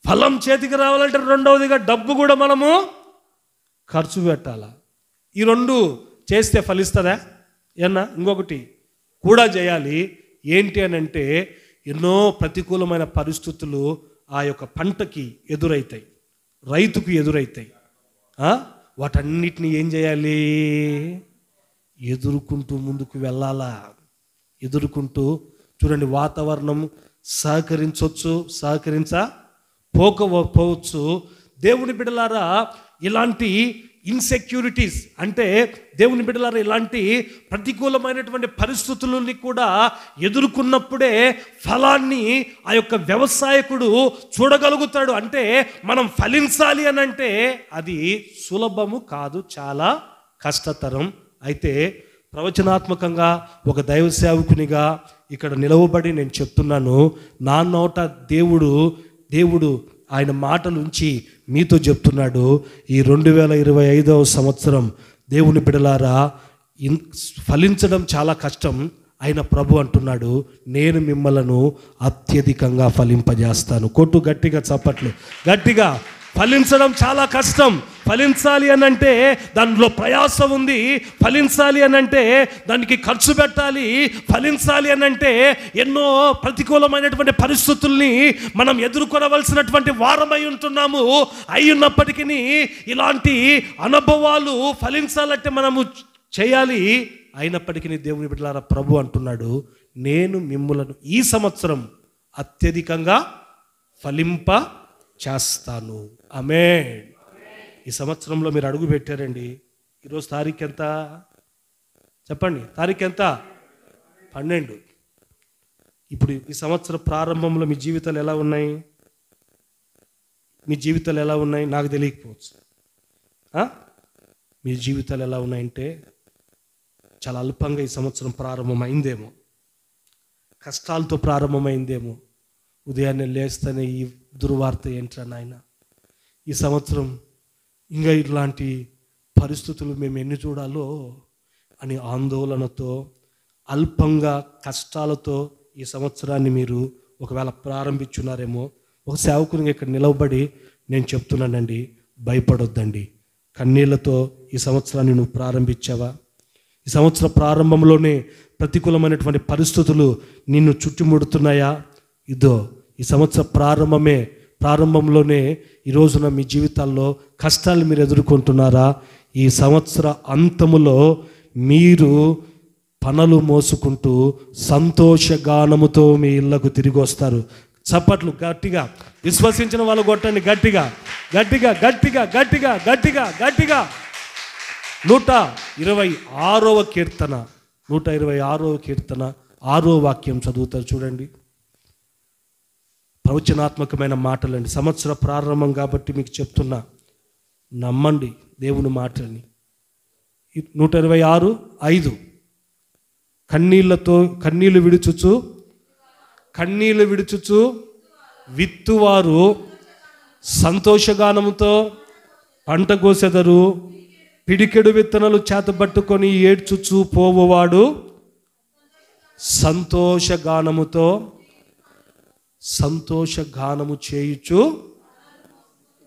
ఫలం చేతికి రావాలంటే రెండవదిగా డబ్బు కూడా మనము ఖర్చు పెట్టాలా. ఈ రెండు చేస్తే ఫలిస్తుందా? ఇంకొకటి కూడా చేయాలి. ఏంటి అని అంటే ఎన్నో ప్రతికూలమైన పరిస్థితులు ఆ యొక్క పంటకి ఎదురవుతాయి, రైతుకు ఎదురవుతాయి. వాటన్నిటిని ఏం చేయాలి? ఎదుర్కొంటూ ముందుకు వెళ్ళాలా. ఎదుర్కొంటూ చూడండి, వాతావరణం సహకరించకపోవచ్చు. దేవుని బిడ్డలారా, ఇలాంటి ఇన్సెక్యూరిటీస్ అంటే దేవుని బిడ్డలారా ఇలాంటి ప్రతికూలమైనటువంటి పరిస్థితులని కూడా ఎదుర్కొన్నప్పుడే ఫలాన్ని ఆ యొక్క వ్యవసాయకుడు చూడగలుగుతాడు. అంటే మనం ఫలించాలి అని అంటే అది సులభము కాదు, చాలా కష్టతరం. అయితే ప్రవచనాత్మకంగా ఒక దైవ సేవకునిగా ఇక్కడ నిలవబడి నేను చెప్తున్నాను, నా నోట దేవుడు ఆయన మాటలు ఉంచి మీతో చెప్తున్నాడు. ఈ 2025వ సంవత్సరం దేవుని బిడ్డలారా ఫలించడం చాలా కష్టం. ఆయన ప్రభు అంటున్నాడు, నేను మిమ్మలను అత్యధికంగా ఫలింపజేస్తాను. కొట్టు గట్టిగా చప్పట్లు, గట్టిగా ఫలించడం చాలా కష్టం. ఫలించాలి అని అంటే దానిలో ప్రయాస ఉంది. ఫలించాలి అని అంటే దానికి ఖర్చు పెట్టాలి. ఫలించాలి అని అంటే ఎన్నో ప్రతికూలమైనటువంటి పరిస్థితుల్ని మనం ఎదుర్కొనవలసినటువంటి వారమై ఉంటున్నాము. అయినప్పటికీ ఇలాంటి అనుభవాలు ఫలించాలంటే మనము చేయాలి. అయినప్పటికీ దేవుని బిడ్డలారా, ప్రభు అంటున్నాడు, నేను మిమ్ములను ఈ సంవత్సరం అత్యధికంగా ఫలింప చేస్తాను. ఆమేన్. ఈ సంవత్సరంలో మీరు అడుగు పెట్టారండి. ఈరోజు తారీఖు ఎంత చెప్పండి? తారీఖు ఎంత? 12. ఇప్పుడు ఈ సంవత్సరం ప్రారంభంలో మీ జీవితాలు ఎలా ఉన్నాయి? మీ జీవితాలు ఎలా ఉన్నాయి? నాకు తెలియకపోవచ్చు. మీ జీవితాలు ఎలా ఉన్నాయంటే చాలా అల్పంగా ఈ సంవత్సరం ప్రారంభమైందేమో, కష్టాలతో ప్రారంభమైందేమో. ఉదయాన్నే లేస్తేనే ఈ దుర్వార్త ఏంట్రా నాయన, ఈ సంవత్సరం ఇంకా ఇట్లాంటి పరిస్థితులు మేము ఎన్ని చూడాలో అని ఆందోళనతో, అల్పంగా కష్టాలతో ఈ సంవత్సరాన్ని మీరు ఒకవేళ ప్రారంభించున్నారేమో. ఒక సేవకునిగా ఇక్కడ నిలవబడి నేను చెప్తున్నానండి, భయపడొద్దండి. కన్నీళ్లతో ఈ సంవత్సరాన్ని నువ్వు ప్రారంభించావా? ఈ సంవత్సర ప్రారంభంలోనే ప్రతికూలమైనటువంటి పరిస్థితులు నిన్ను చుట్టుముడుతున్నాయా? ఇదో ఈ సంవత్సర ప్రారంభంలోనే ఈ రోజున మీ జీవితాల్లో కష్టాలు మీరు ఎదుర్కొంటున్నారా? ఈ సంవత్సర అంతములో మీరు పనులు మోసుకుంటూ సంతోషగానముతో మీ ఇళ్లకు తిరిగి వస్తారు. చప్పట్లు గట్టిగా విశ్వసించిన వాళ్ళు కొట్టండి. గట్టిగా గట్టిగా గట్టిగా గట్టిగా గట్టిగా గట్టిగా. 126వ కీర్తన 126వ కీర్తన 6వ వాక్యం చదువుతారు చూడండి. ప్రవచనాత్మకమైన మాటలండి. సంవత్సర ప్రారంభం కాబట్టి మీకు చెప్తున్నా, నమ్మండి దేవుని మాటల్ని. 126:5 కన్నీళ్లు విడుచుచు విత్తువారు సంతోషగానముతో పంట కోసెదరు. పిడికెడు విత్తనాలు చేతబట్టుకొని ఏడ్చుచు పోవువాడు సంతోషగానము చేయుచు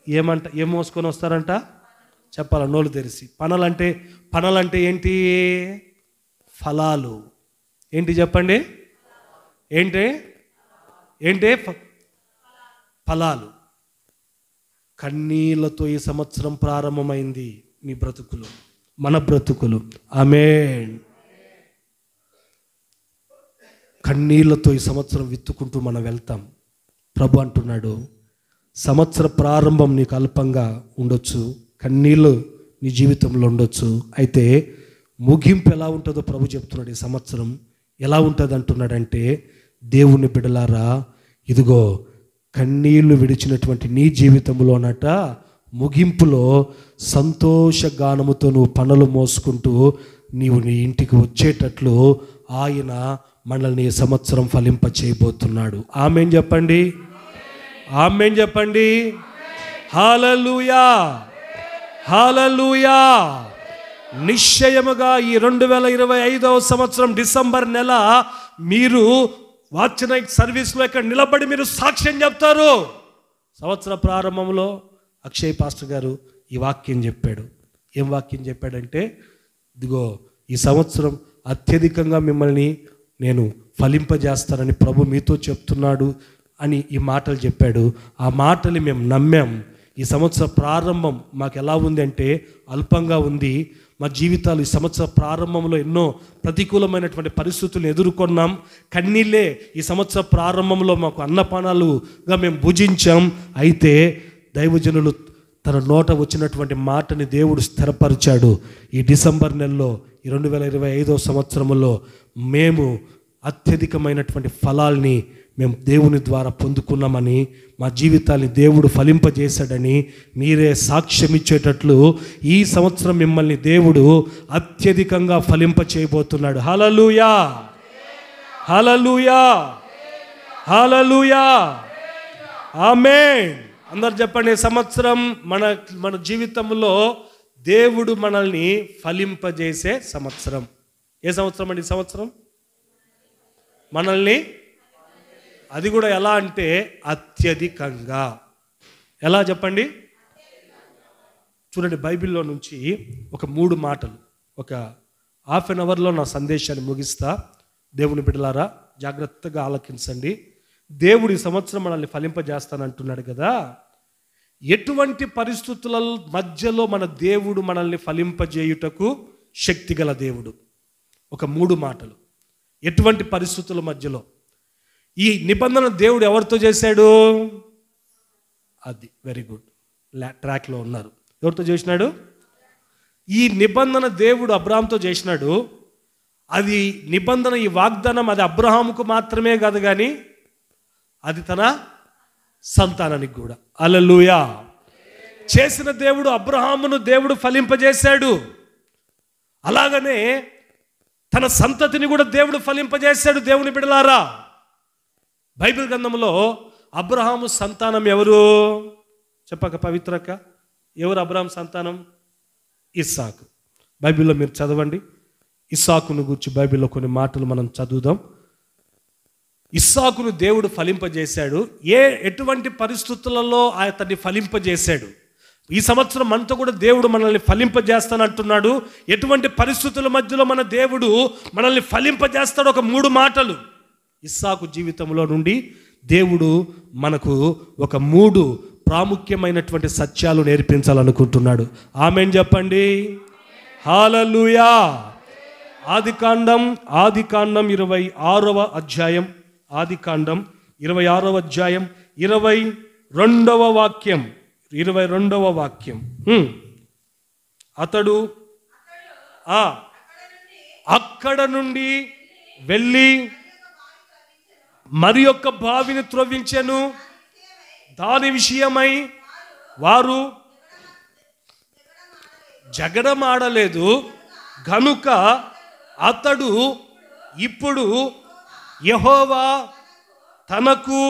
ఏం మోసుకొని వస్తారంట? చెప్పాల నోళ్ళు తెరిసి. పనలంటే ఏంటి? ఫలాలు. ఏంటి చెప్పండి? ఏంటి ఫలాలు. కన్నీళ్లతో ఈ సంవత్సరం ప్రారంభమైంది మీ బ్రతుకులు, మన బ్రతుకులు. ఆమేన్. కన్నీళ్లతో ఈ సంవత్సరం విత్తుకుంటూ మనం వెళ్తాం. ప్రభు అంటున్నాడు, సంవత్సర ప్రారంభం నీకు అల్పంగా ఉండొచ్చు, కన్నీళ్ళు నీ జీవితంలో ఉండొచ్చు, అయితే ముగింపు ఎలా ఉంటుందో ప్రభు చెప్తున్నాడు. ఈ సంవత్సరం ఎలా ఉంటుంది అంటున్నాడంటే, దేవుని బిడ్డలారా, ఇదిగో కన్నీళ్లు విడిచినటువంటి నీ జీవితంలోనట ముగింపులో సంతోషగానముతో నువ్వు పనులు మోసుకుంటూ నీవు నీ ఇంటికి వచ్చేటట్లు ఆయన మనల్ని ఈ సంవత్సరం ఫలింప చేయబోతున్నాడు. ఆమేన్ చెప్పండి. ఆమేన్ చెప్పండి. హల్లెలూయా, హల్లెలూయా. నిశ్చయముగా ఈ 2025వ సంవత్సరం డిసెంబర్ నెల మీరు వాచ్ నైట్ సర్వీస్లో ఇక్కడ నిలబడి మీరు సాక్ష్యం చెప్తారు. సంవత్సర ప్రారంభంలో అక్షయ్ పాస్టర్ గారు ఈ వాక్యం చెప్పాడు. ఏం వాక్యం చెప్పాడంటే, ఇదిగో ఈ సంవత్సరం అత్యధికంగా మిమ్మల్ని నేను ఫలింపజేస్తానని ప్రభు మీతో చెప్తున్నాడు అని ఈ మాటలు చెప్పాడు. ఆ మాటలు మేము నమ్మాం. ఈ సంవత్సర ప్రారంభం మాకు ఎలా ఉంది అంటే అల్పంగా ఉంది. మా జీవితాలు ఈ సంవత్సర ప్రారంభంలో ఎన్నో ప్రతికూలమైనటువంటి పరిస్థితులను ఎదుర్కొన్నాం. కన్నీళ్ళే ఈ సంవత్సర ప్రారంభంలో మాకు అన్నపానాలుగా మేము భుజించాం. అయితే దైవజనులు తన నోట వచ్చినటువంటి మాటని దేవుడు స్థిరపరిచాడు. ఈ డిసెంబర్ నెలలో ఈ 2025వ సంవత్సరంలో మేము అత్యధికమైనటువంటి ఫలాల్ని మేము దేవుని ద్వారా పొందుకున్నామని, మా జీవితాన్ని దేవుడు ఫలింపజేశాడని మీరే సాక్ష్యం ఇచ్చేటట్లు ఈ సంవత్సరం మిమ్మల్ని దేవుడు అత్యధికంగా ఫలింప చేయబోతున్నాడు. హల్లెలూయా, హల్లెలూయా, హల్లెలూయా. ఆమేన్. అందరు చెప్పండి. సంవత్సరం మన జీవితంలో దేవుడు మనల్ని ఫలింపజేసే సంవత్సరం. ఏ సంవత్సరం అండి? సంవత్సరం మనల్ని, అది కూడా ఎలా అంటే అత్యధికంగా. ఎలా చెప్పండి? చూడండి, బైబిల్లో నుంచి ఒక 3 మాటలు, ఒక హాఫ్ అన్ అవర్లో నా సందేశాన్ని ముగిస్తా. దేవుని బిడ్డలారా జాగ్రత్తగా ఆలకించండి. దేవుడు ఈ సంవత్సరం మనల్ని ఫలింపజేస్తానంటున్నాడు కదా. ఎటువంటి పరిస్థితుల మధ్యలో మన దేవుడు మనల్ని ఫలింపజేయుటకు శక్తిగల దేవుడు? ఒక 3 మాటలు. ఎటువంటి పరిస్థితుల మధ్యలో? ఈ నిబంధన దేవుడు ఎవరితో చేశాడు? అది వెరీ గుడ్, ట్రాక్లో ఉన్నారు. ఎవరితో చేసినాడు? ఈ నిబంధన దేవుడు అబ్రహాంతో చేసినాడు. అది నిబంధన, ఈ వాగ్దానం అది అబ్రహాముకు మాత్రమే కాదు, కానీ అది తన సంతానానికి కూడా. హల్లెలూయా. చేసిన దేవుడు అబ్రహామును దేవుడు ఫలింపజేశాడు. అలాగనే తన సంతతిని కూడా దేవుడు ఫలింపజేశాడు. దేవుని బిడ్డలారా, బైబిల్ గ్రంథంలో అబ్రహాము సంతానం ఎవరు చెప్పక పవిత్రక? ఎవరు అబ్రహాం సంతానం? ఇస్సాకు. బైబిల్లో మీరు చదవండి. ఇస్సాకును గురించి బైబిల్లో కొన్ని మాటలు మనం చదువుదాం. ఇస్సాకును దేవుడు ఫలింపజేశాడు. ఎటువంటి పరిస్థితులలో అతన్ని ఫలింపజేశాడు? ఈ సంవత్సరం మనతో కూడా దేవుడు మనల్ని ఫలింపజేస్తానంటున్నాడు. ఎటువంటి పరిస్థితుల మధ్యలో మన దేవుడు మనల్ని ఫలింపజేస్తాడు? ఒక 3 మాటలు ఇస్సాకు జీవితంలో నుండి దేవుడు మనకు ఒక 3 ప్రాముఖ్యమైనటువంటి సత్యాలు నేర్పించాలనుకుంటున్నాడు. ఆమేన్ చెప్పండి. హల్లెలూయా. ఆదికాండం 26వ అధ్యాయం, ఆదికాండం 26వ అధ్యాయం 22వ వాక్యం. 22వ వాక్యం. అతడు అక్కడ నుండి వెళ్ళి మరి యొక్క బావిని త్రవ్వించెను. దాని విషయమై వారు జగడమాడలేదు గనుక అతడు ఇప్పుడు యెహోవా తనకు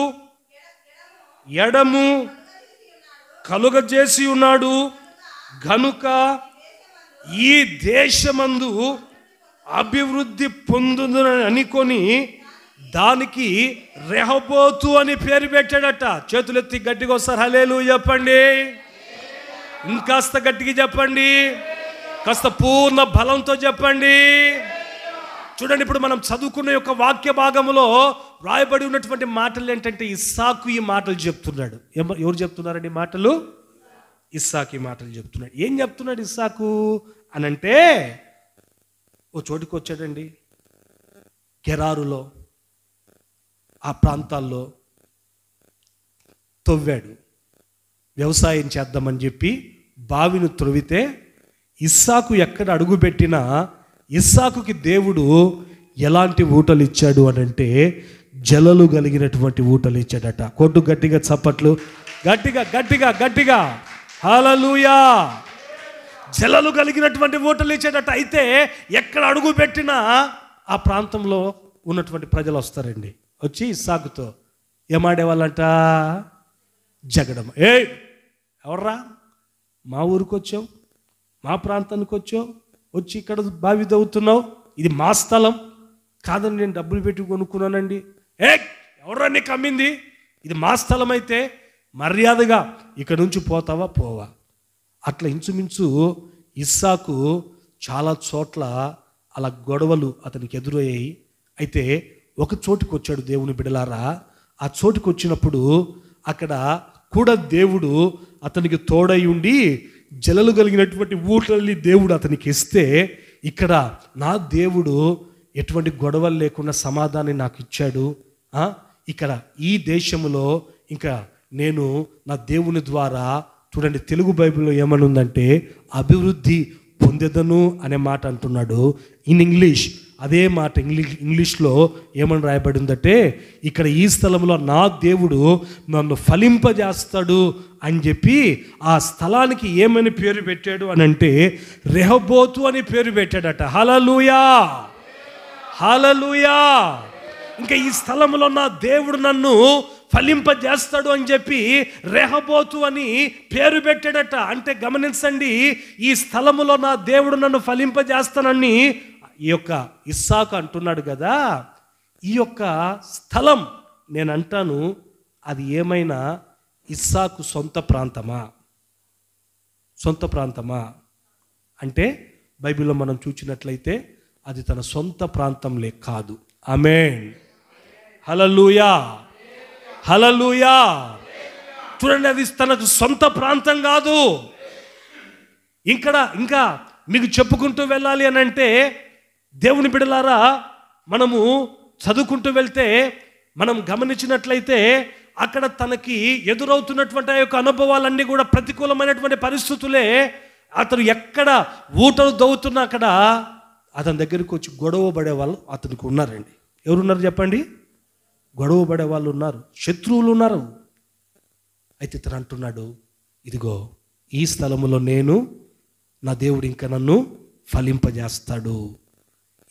ఎడము కలుగజేసి ఉన్నాడు గనుక ఈ దేశమందు అభివృద్ధి పొందునని అనుకొని దానికి రెహోబోతు అని పేరు పెట్టాడట. చేతులెత్తి గట్టిగా వస్తారు హల్లెలూయా చెప్పండి. ఇంకాస్త గట్టిగా చెప్పండి. కాస్త పూర్ణ బలంతో చెప్పండి. చూడండి, ఇప్పుడు మనం చదువుకున్న యొక్క వాక్య భాగంలో రాయబడి ఉన్నటువంటి మాటలు ఏంటంటే ఇస్సాకు ఈ మాటలు చెప్తున్నాడు. ఎవరు చెప్తున్నారండి మాటలు? ఇస్సాకు ఈ మాటలు చెప్తున్నాడు. ఏం చెప్తున్నాడు ఇస్సాకు అనంటే, ఓ చోటుకు వచ్చాడండి, గెరారులో ఆ ప్రాంతాల్లో తవ్వాడు. వ్యవసాయం చేద్దామని చెప్పి బావిని త్రవ్వితే ఇస్సాకు ఎక్కడ అడుగుపెట్టినా ఇస్సాకుకి దేవుడు ఎలాంటి ఊటలు ఇచ్చాడు అనంటే జలలు కలిగినటువంటి ఊటలు ఇచ్చాడట. కొట్టు గట్టిగా చప్పట్లు, గట్టిగా గట్టిగా గట్టిగా హల్లెలూయా. జలలు కలిగినటువంటి ఊటలు ఇచ్చాడట. అయితే ఎక్కడ అడుగు పెట్టినా ఆ ప్రాంతంలో ఉన్నటువంటి ప్రజలు వస్తారండి. వచ్చి ఇస్సాకుతో ఏమాడేవాళ్ళంట? జగడం. ఎవర్రా, మా ఊరికి వచ్చావు, మా ప్రాంతానికి వచ్చావు, వచ్చి ఇక్కడ బావి తవ్వుతున్నావు, ఇది మా స్థలం కాదని నేను డబ్బులు పెట్టి కొనుక్కున్నానండి. ఎవర్రా నీకు అమ్మింది? ఇది మా స్థలం అయితే మర్యాదగా ఇక్కడ నుంచి పోతావా పోవా? అట్లా ఇంచుమించు ఇస్సాకు చాలా చోట్ల అలా గొడవలు అతనికి ఎదురయ్యాయి. అయితే ఒక చోటుకు వచ్చాడు దేవుని బిడ్డలారా. ఆ చోటుకు వచ్చినప్పుడు అక్కడ కూడా దేవుడు అతనికి తోడై ఉండి జలలు కలిగినటువంటి ఊటల్ని దేవుడు అతనికి ఇస్తే, ఇక్కడ నా దేవుడు ఎటువంటి గొడవలు లేకుండా సమాధానం నాకు ఇచ్చాడు. ఇక్కడ ఈ దేశంలో ఇంకా నేను నా దేవుని ద్వారా, చూడండి తెలుగు బైబిల్లో ఏమని ఉందంటే అభివృద్ధి పొందెదను అనే మాట అంటున్నాడు. ఇన్ ఇంగ్లీష్ అదే మాట ఇంగ్లీష్లో ఏమని రాయబడి ఉందంటే, ఇక్కడ ఈ స్థలంలో నా దేవుడు నన్ను ఫలింపజేస్తాడు అని చెప్పి ఆ స్థలానికి ఏమని పేరు పెట్టాడు అని అంటే రెహోబోతు అని పేరు పెట్టాడట. హల్లెలూయా హల్లెలూయా. ఇంకా ఈ స్థలంలో నా దేవుడు నన్ను ఫలింపజేస్తాడు అని చెప్పి రెహోబోతు అని పేరు పెట్టాడట. అంటే గమనించండి, ఈ స్థలములో నా దేవుడు నన్ను ఫలింపజేస్తానని ఈ యొక్క ఇస్సాకు అంటున్నాడు కదా. ఈ యొక్క స్థలం నేను అంటాను, అది ఏమైనా ఇస్సాకు సొంత ప్రాంతమా? సొంత ప్రాంతమా అంటే బైబిల్లో మనం చూసినట్లయితే అది తన సొంత ప్రాంతంలే కాదు. ఆమేన్. హల్లెలూయా, హల్లెలూయా. చూడండి, అది తనకు సొంత ప్రాంతం కాదు. ఇంకా మీకు చెప్పుకుంటూ వెళ్ళాలి అని అంటే, దేవుని బిడ్డలారా, మనము చదువుకుంటూ వెళ్తే మనం గమనించినట్లయితే అక్కడ తనకి ఎదురవుతున్నటువంటి ఆ యొక్క అనుభవాలన్నీ కూడా ప్రతికూలమైనటువంటి పరిస్థితులే. అతను ఎక్కడ ఊటలు దవ్వుతున్నా అక్కడ అతని దగ్గరికి వచ్చి గొడవ పడే వాళ్ళు అతనికి ఉన్నారండి. ఎవరున్నారు చెప్పండి? గొడవ పడే వాళ్ళు ఉన్నారు, శత్రువులు ఉన్నారు. అయితే ఇతను అంటున్నాడు, ఇదిగో ఈ స్థలములో నేను, నా దేవుడు ఇంకా నన్ను ఫలింపజేస్తాడు,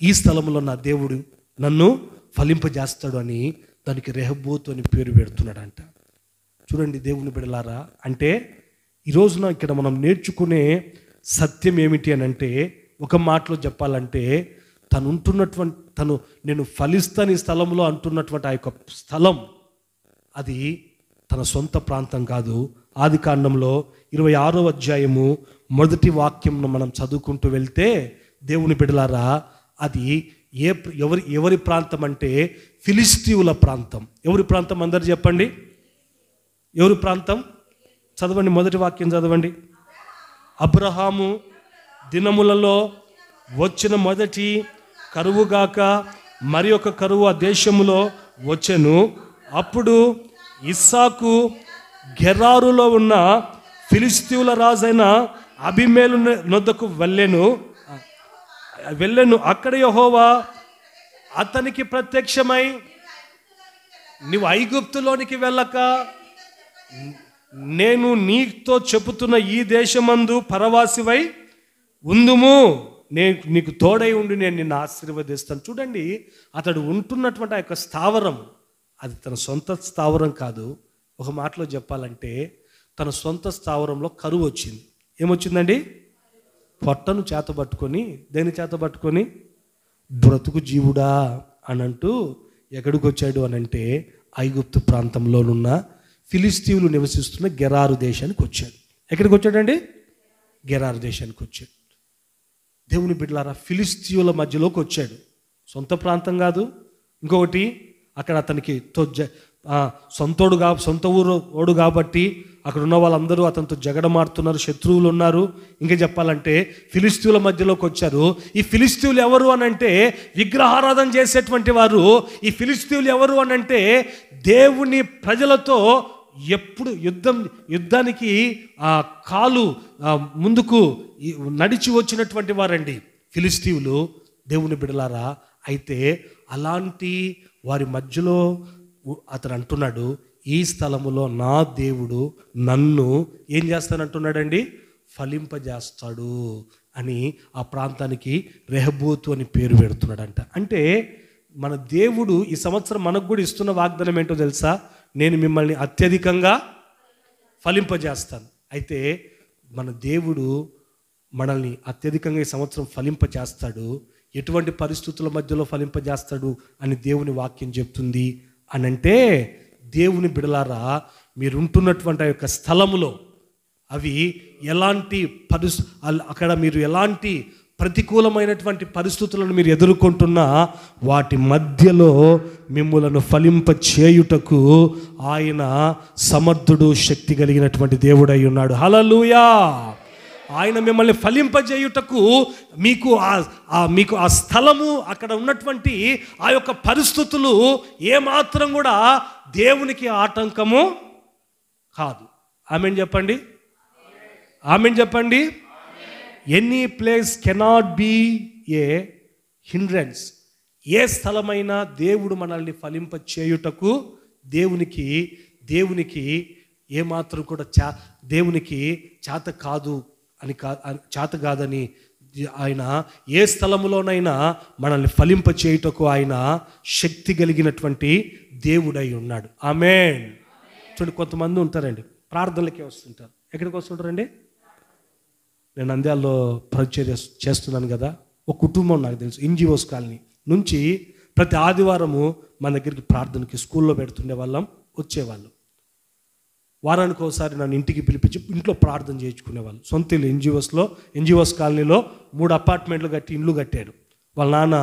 ఈ స్థలంలో నా దేవుడు నన్ను ఫలింపజేస్తాడు అని దానికి రెహోబోతు అని పేరు పెడుతున్నాడంట. చూడండి దేవుని బిడ్డలారా, అంటే ఈ రోజున ఇక్కడ మనం నేర్చుకునే సత్యం ఏమిటి అని అంటే, ఒక మాటలో చెప్పాలంటే, తను నేను ఫలిస్తాను ఈ స్థలంలో అంటున్నటువంటి ఆ యొక్క స్థలం అది తన సొంత ప్రాంతం కాదు. ఆదికాండంలో 26వ అధ్యాయము 1వ వాక్యంను మనం చదువుకుంటూ వెళ్తే, దేవుని బిడ్డలారా, అది ఎవరి ప్రాంతం అంటే ఫిలిష్తీయుల ప్రాంతం. ఎవరి ప్రాంతం అందరు చెప్పండి? ఎవరి ప్రాంతం? చదవండి, 1వ వాక్యం చదవండి. అబ్రహాము దినములలో వచ్చిన మొదటి కరువుగాక మరి ఒక కరువు ఆ దేశములో వచ్చెను. అప్పుడు ఇస్సాకు గెరారులో ఉన్న ఫిలిష్తీయుల రాజైన అబీమెలెకు నొద్దకు వెళ్ళెను. అక్కడ యెహోవా అతనికి ప్రత్యక్షమై, నీవు ఐగుప్తులోనికి వెళ్ళక నేను నీతో చెబుతున్న ఈ దేశమందు పరవాసివై ఉందుము, నీకు తోడై ఉండి నేను నిన్ను ఆశీర్వదిస్తాను. చూడండి, అతడు ఉంటున్నటువంటి ఆ యొక్క స్థావరం అది తన సొంత స్థావరం కాదు. ఒక మాటలో చెప్పాలంటే తన సొంత స్థావరంలో కరువు వచ్చింది. ఏమొచ్చిందండి? పొట్టను చేతబట్టుకొని, దేని చేతబట్టుకొని? బ్రతుకు జీవుడా అని అంటూ ఎక్కడికి వచ్చాడు అని అంటే ఐగుప్తు ప్రాంతంలోనున్న ఫిలిష్తీయులు నివసిస్తున్న గెరారు దేశానికి వచ్చాడు. ఎక్కడికి వచ్చాడండి? గెరారు దేశానికి వచ్చాడు. దేవుని బిడ్డలారా, ఫిలిష్తీయుల మధ్యలోకి వచ్చాడు. సొంత ప్రాంతం కాదు. ఇంకొకటి, అక్కడ అతనికి సొంత ఊరు కాబట్టి అక్కడ ఉన్న వాళ్ళందరూ అతనితో జగడమాడుతున్నారు, శత్రువులు ఉన్నారు. ఇంకా చెప్పాలంటే ఫిలిష్తీయుల మధ్యలోకి వచ్చారు. ఈ ఫిలిష్తీయులు ఎవరు అని అంటే విగ్రహారాధన చేసేటువంటి వారు. ఈ ఫిలిష్తీయులు ఎవరు అని అంటే దేవుని ప్రజలతో ఎప్పుడు యుద్ధానికి కాలు ముందుకు నడిచి వచ్చినటువంటి వారండి ఫిలిష్తీయులు. దేవుని బిడ్డలారా, అయితే అలాంటి వారి మధ్యలో అతను అంటున్నాడు, ఈ స్థలములో నా దేవుడు నన్ను ఏం చేస్తానంటున్నాడండి? ఫలింపజేస్తాడు అని ఆ ప్రాంతానికి రెహోబోతు అని పేరు పెడుతున్నాడంట. అంటే మన దేవుడు ఈ సంవత్సరం మనకు కూడా ఇస్తున్న వాగ్దానం ఏంటో తెలుసా? నేను మిమ్మల్ని అత్యధికంగా ఫలింపజేస్తాను. అయితే మన దేవుడు మనల్ని అత్యధికంగా ఈ సంవత్సరం ఫలింపజేస్తాడు. ఎటువంటి పరిస్థితుల మధ్యలో ఫలింపజేస్తాడు అని దేవుని వాక్యం చెప్తుంది అని అంటే, దేవుని బిడలారా, మీరుంటున్నటువంటి ఆ యొక్క స్థలములో అవి ఎలాంటి అక్కడ మీరు ఎలాంటి ప్రతికూలమైనటువంటి పరిస్థితులను మీరు ఎదుర్కొంటున్నా వాటి మధ్యలో మిమ్ములను ఫలింప చేయుటకు ఆయన సమర్థుడు, శక్తి కలిగినటువంటి దేవుడై ఉన్నాడు. హల్లెలూయా. ఆయన మిమ్మల్ని ఫలింపజేయుటకు మీకు ఆ స్థలము, అక్కడ ఉన్నటువంటి ఆ యొక్క పరిస్థితులు ఏమాత్రం కూడా దేవునికి ఆటంకము కాదు. ఆమేన్ చెప్పండి, ఆమేన్ చెప్పండి. Any place cannot be a hindrance. ఏ స్థలమైనా దేవుడు మనల్ని ఫలింప చేయుటకు దేవునికి ఏమాత్రం కూడా దేవునికి చేత కాదు అని చేత కాదని ఆయన ఏ స్థలములోనైనా మనల్ని ఫలింప చేయుటకు ఆయన శక్తి కలిగినటువంటి దేవుడై ఉన్నాడు. ఆమేన్. చూడండి, కొంతమంది ఉంటారండి ప్రార్థనలకే వస్తుంటారు. ఎక్కడికి వస్తుంటారండి? నేను నంద్యాలలో పరిచర్య చేస్తున్నాను కదా, ఒక కుటుంబం నాకు తెలుసు, ఎన్జిఓస్ కాలనీ నుంచి ప్రతి ఆదివారము మన దగ్గరికి ప్రార్థనకి స్కూల్లో పెడుతుండే వాళ్ళం, వచ్చేవాళ్ళు. వారానికి ఒకసారి నన్ను ఇంటికి పిలిపించి ఇంట్లో ప్రార్థన చేయించుకునేవాళ్ళు. సొంత ఇల్లు ఎన్జిఓస్ కాలనీలో 3 అపార్ట్మెంట్లు కట్టి ఇండ్లు కట్టారు. వాళ్ళ నాన్న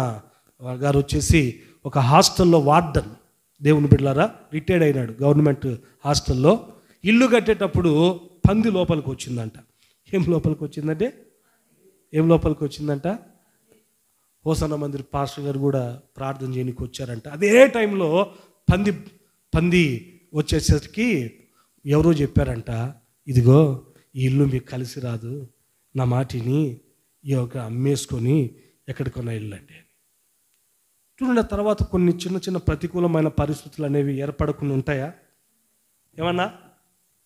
గారు వచ్చేసి ఒక హాస్టల్లో వార్డన్, దేవుని బిడ్డలారా, రిటైర్డ్ అయినాడు గవర్నమెంట్ హాస్టల్లో. ఇల్లు కట్టేటప్పుడు పంది లోపలికి వచ్చిందంట. ఏం లోపలికి వచ్చిందంట? హోసన్న మందిర్ పాస్టర్ గారు కూడా ప్రార్థన చేయడానికి వచ్చారంట. అదే టైంలో పంది వచ్చేసరికి ఎవరో చెప్పారంట, ఇదిగో ఈ ఇల్లు మీకు కలిసి రాదు, నా మాటిని ఈ ఒక అమ్మేసుకొని ఎక్కడికన్నా ఇల్లండి అని. చూడండి, తర్వాత కొన్ని చిన్న చిన్న ప్రతికూలమైన పరిస్థితులు అనేవి ఏర్పడకుండా ఉంటాయా? ఏమన్నా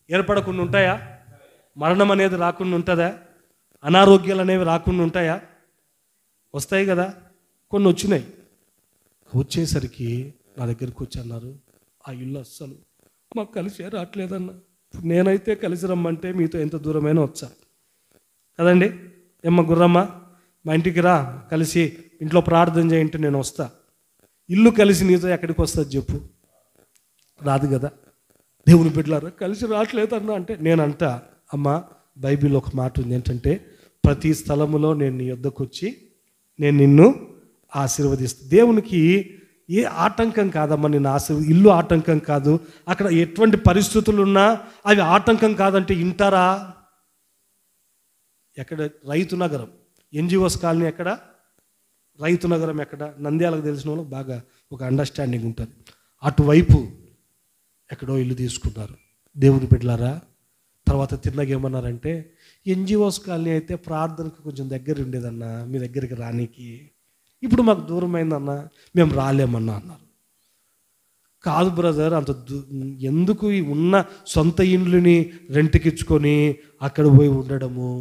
ఏర్పడకుండా ఉంటాయా? మరణం అనేది రాకుండా ఉంటుందా? అనారోగ్యాలు అనేవి రాకుండా ఉంటాయా? వస్తాయి కదా. కొన్ని వచ్చినాయి. వచ్చేసరికి నా దగ్గరికి వచ్చి అన్నారు, ఆ ఇల్లు అస్సలు మాకు కలిసి రావట్లేదన్నా. నేనైతే కలిసి రమ్మంటే మీతో ఎంత దూరమైనా వచ్చా కదండి. ఏమ్మ గుర్రమ్మ, మా ఇంటికి రా, కలిసి ఇంట్లో ప్రార్థన చేయంటే నేను వస్తా. ఇల్లు కలిసి నీతో ఎక్కడికి వస్తుంది చెప్పు? రాదు కదా. దేవుని బిడ్డలారా, కలిసి రావట్లేదన్నా అంటే నేనంట, అమ్మ బైబిల్ ఒక మాట ఉంది ఏంటంటే, ప్రతి స్థలములో నేను నీ యొద్దకు వచ్చి నేను నిన్ను ఆశీర్వదిస్తాను. దేవునికి ఏ ఆటంకం కాదమ్మా నిన్ను ఇల్లు ఆటంకం కాదు. అక్కడ ఎటువంటి పరిస్థితులు ఉన్నా అవి ఆటంకం కాదంటే వింటారా? ఎక్కడ? రైతు నగరం, ఎన్జిఓస్ కాలనీ ఎక్కడ? రైతు నగరం ఎక్కడ? నంద్యాలకు తెలిసిన వాళ్ళకి బాగా ఒక అండర్స్టాండింగ్ ఉంటుంది. అటువైపు ఎక్కడో ఇల్లు తీసుకున్నారు. దేవుని బిడ్డలారా, తర్వాత తిన్నగా ఏమన్నారంటే, ఎన్జిఓస్ కాలనీ అయితే ప్రార్థనకు కొంచెం దగ్గర ఉండేదన్నా, మీ దగ్గరికి రానికి, ఇప్పుడు మాకు దూరమైందన్నా, మేము రాలేమన్నా అన్నారు. కాదు బ్రదర్, అంత ఎందుకు ఉన్న సొంత ఇండ్లుని రెంట్కి ఇచ్చుకొని అక్కడ పోయి ఉండడము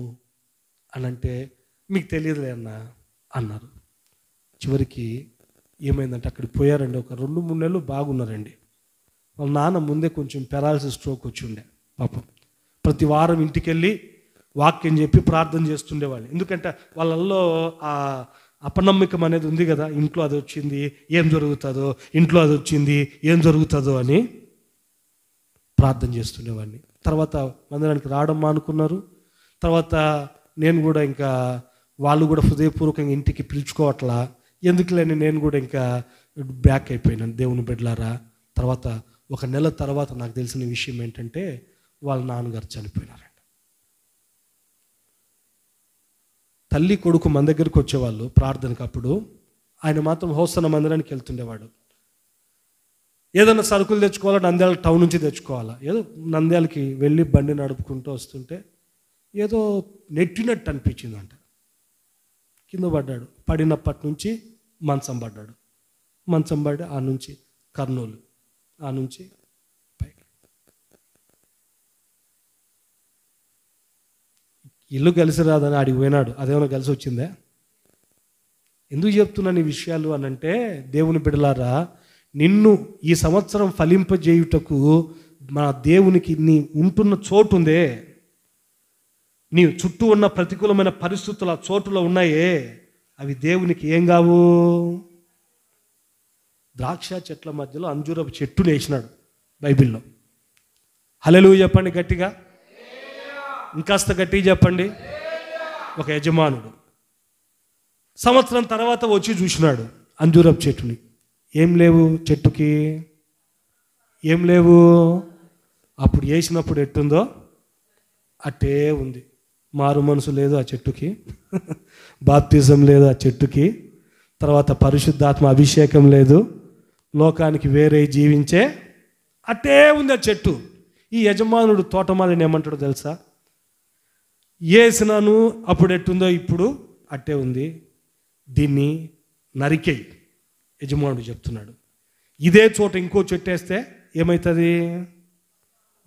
అని అంటే, మీకు తెలియదులే అన్నా అన్నారు. చివరికి ఏమైందంటే అక్కడికి పోయారండి. ఒక 2-3 నెలలు బాగున్నారండి. వాళ్ళ నాన్న ముందే కొంచెం పెరాలసిస్ స్ట్రోక్ వచ్చి ఉండే పాపం. ప్రతి వారం ఇంటికి వెళ్ళి వాక్యం చెప్పి ప్రార్థన చేస్తుండేవాళ్ళు. ఎందుకంటే వాళ్ళల్లో ఆ అపనమ్మకం అనేది ఉంది కదా, ఇంట్లో అది వచ్చింది ఏం జరుగుతుందో, ఇంట్లో అది వచ్చింది ఏం జరుగుతుందో అని ప్రార్థన చేస్తుండేవాడిని. తర్వాత మందిరానికి రావడం మానుకున్నారు. తర్వాత నేను కూడా ఇంకా వాళ్ళు కూడా హృదయపూర్వకంగా ఇంటికి పిలుచుకోవట్లా, ఎందుకులేని నేను కూడా ఇంకా బ్యాక్ అయిపోయినాను. దేవుని బిడ్డలారా, తర్వాత 1 నెల తర్వాత నాకు తెలిసిన విషయం ఏంటంటే, వాళ్ళ నాన్నగారు చనిపోయినారంట. తల్లి కొడుకు మన దగ్గరికి వచ్చేవాళ్ళు ప్రార్థనకు. అప్పుడు ఆయన మాత్రం హోసన్న మందిరానికి వెళ్తుండేవాడు. ఏదైనా సరుకులు తెచ్చుకోవాలా, నంద్యాల టౌన్ నుంచి తెచ్చుకోవాలా, ఏదో నంద్యాలకి వెళ్ళి బండి నడుపుకుంటూ వస్తుంటే ఏదో నెట్టినట్టు అనిపించిందంట. కింద పడ్డాడు. పడినప్పటి నుంచి మంచం పడ్డాడు. మంచం పడి ఆ నుంచి కర్నూలు, ఆ నుంచి పైకి. ఇల్లు కలిసి రాదని ఆడికి పోయినాడు. అదేమైనా కలిసి వచ్చిందే? ఎందుకు చెప్తున్నాను ఈ విషయాలు అనంటే, దేవుని బిడ్డలారా, నిన్ను ఈ సంవత్సరం ఫలింపజేయుటకు మన దేవునికి నీ ఉంటున్న చోటు ఉందే, నీ చుట్టూ ఉన్న ప్రతికూలమైన పరిస్థితులు ఆ చోటులో ఉన్నాయే, అవి దేవునికి ఏం కావు? ద్రాక్ష చెట్ల మధ్యలో అంజూరపు చెట్టును వేసినాడు బైబిల్లో. హల్లెలూయా చెప్పండి గట్టిగా, ఇంకాస్త గట్టిగా చెప్పండి. ఒక యజమానుడు సంవత్సరం తర్వాత వచ్చి చూసినాడు అంజూరపు చెట్టుని. ఏం లేవు చెట్టుకి, ఏం లేవు. అప్పుడు వేసినప్పుడు ఎట్టుందో అట్టే ఉంది. మారు మనసు లేదు ఆ చెట్టుకి, బాప్తిజం లేదు ఆ చెట్టుకి, తర్వాత పరిశుద్ధాత్మ అభిషేకం లేదు, లోకానికి వేరే జీవించే అట్టే ఉంది ఆ చెట్టు. ఈ యజమానుడు తోటమాలిని ఏమంటాడో తెలుసా? వేసినాను అప్పుడు ఎట్టుందో ఇప్పుడు అట్టే ఉంది, దీన్ని నరికేయి. యజమానుడు చెప్తున్నాడు. ఇదే చోట ఇంకో చెట్టు వేస్తే ఏమవుతుంది?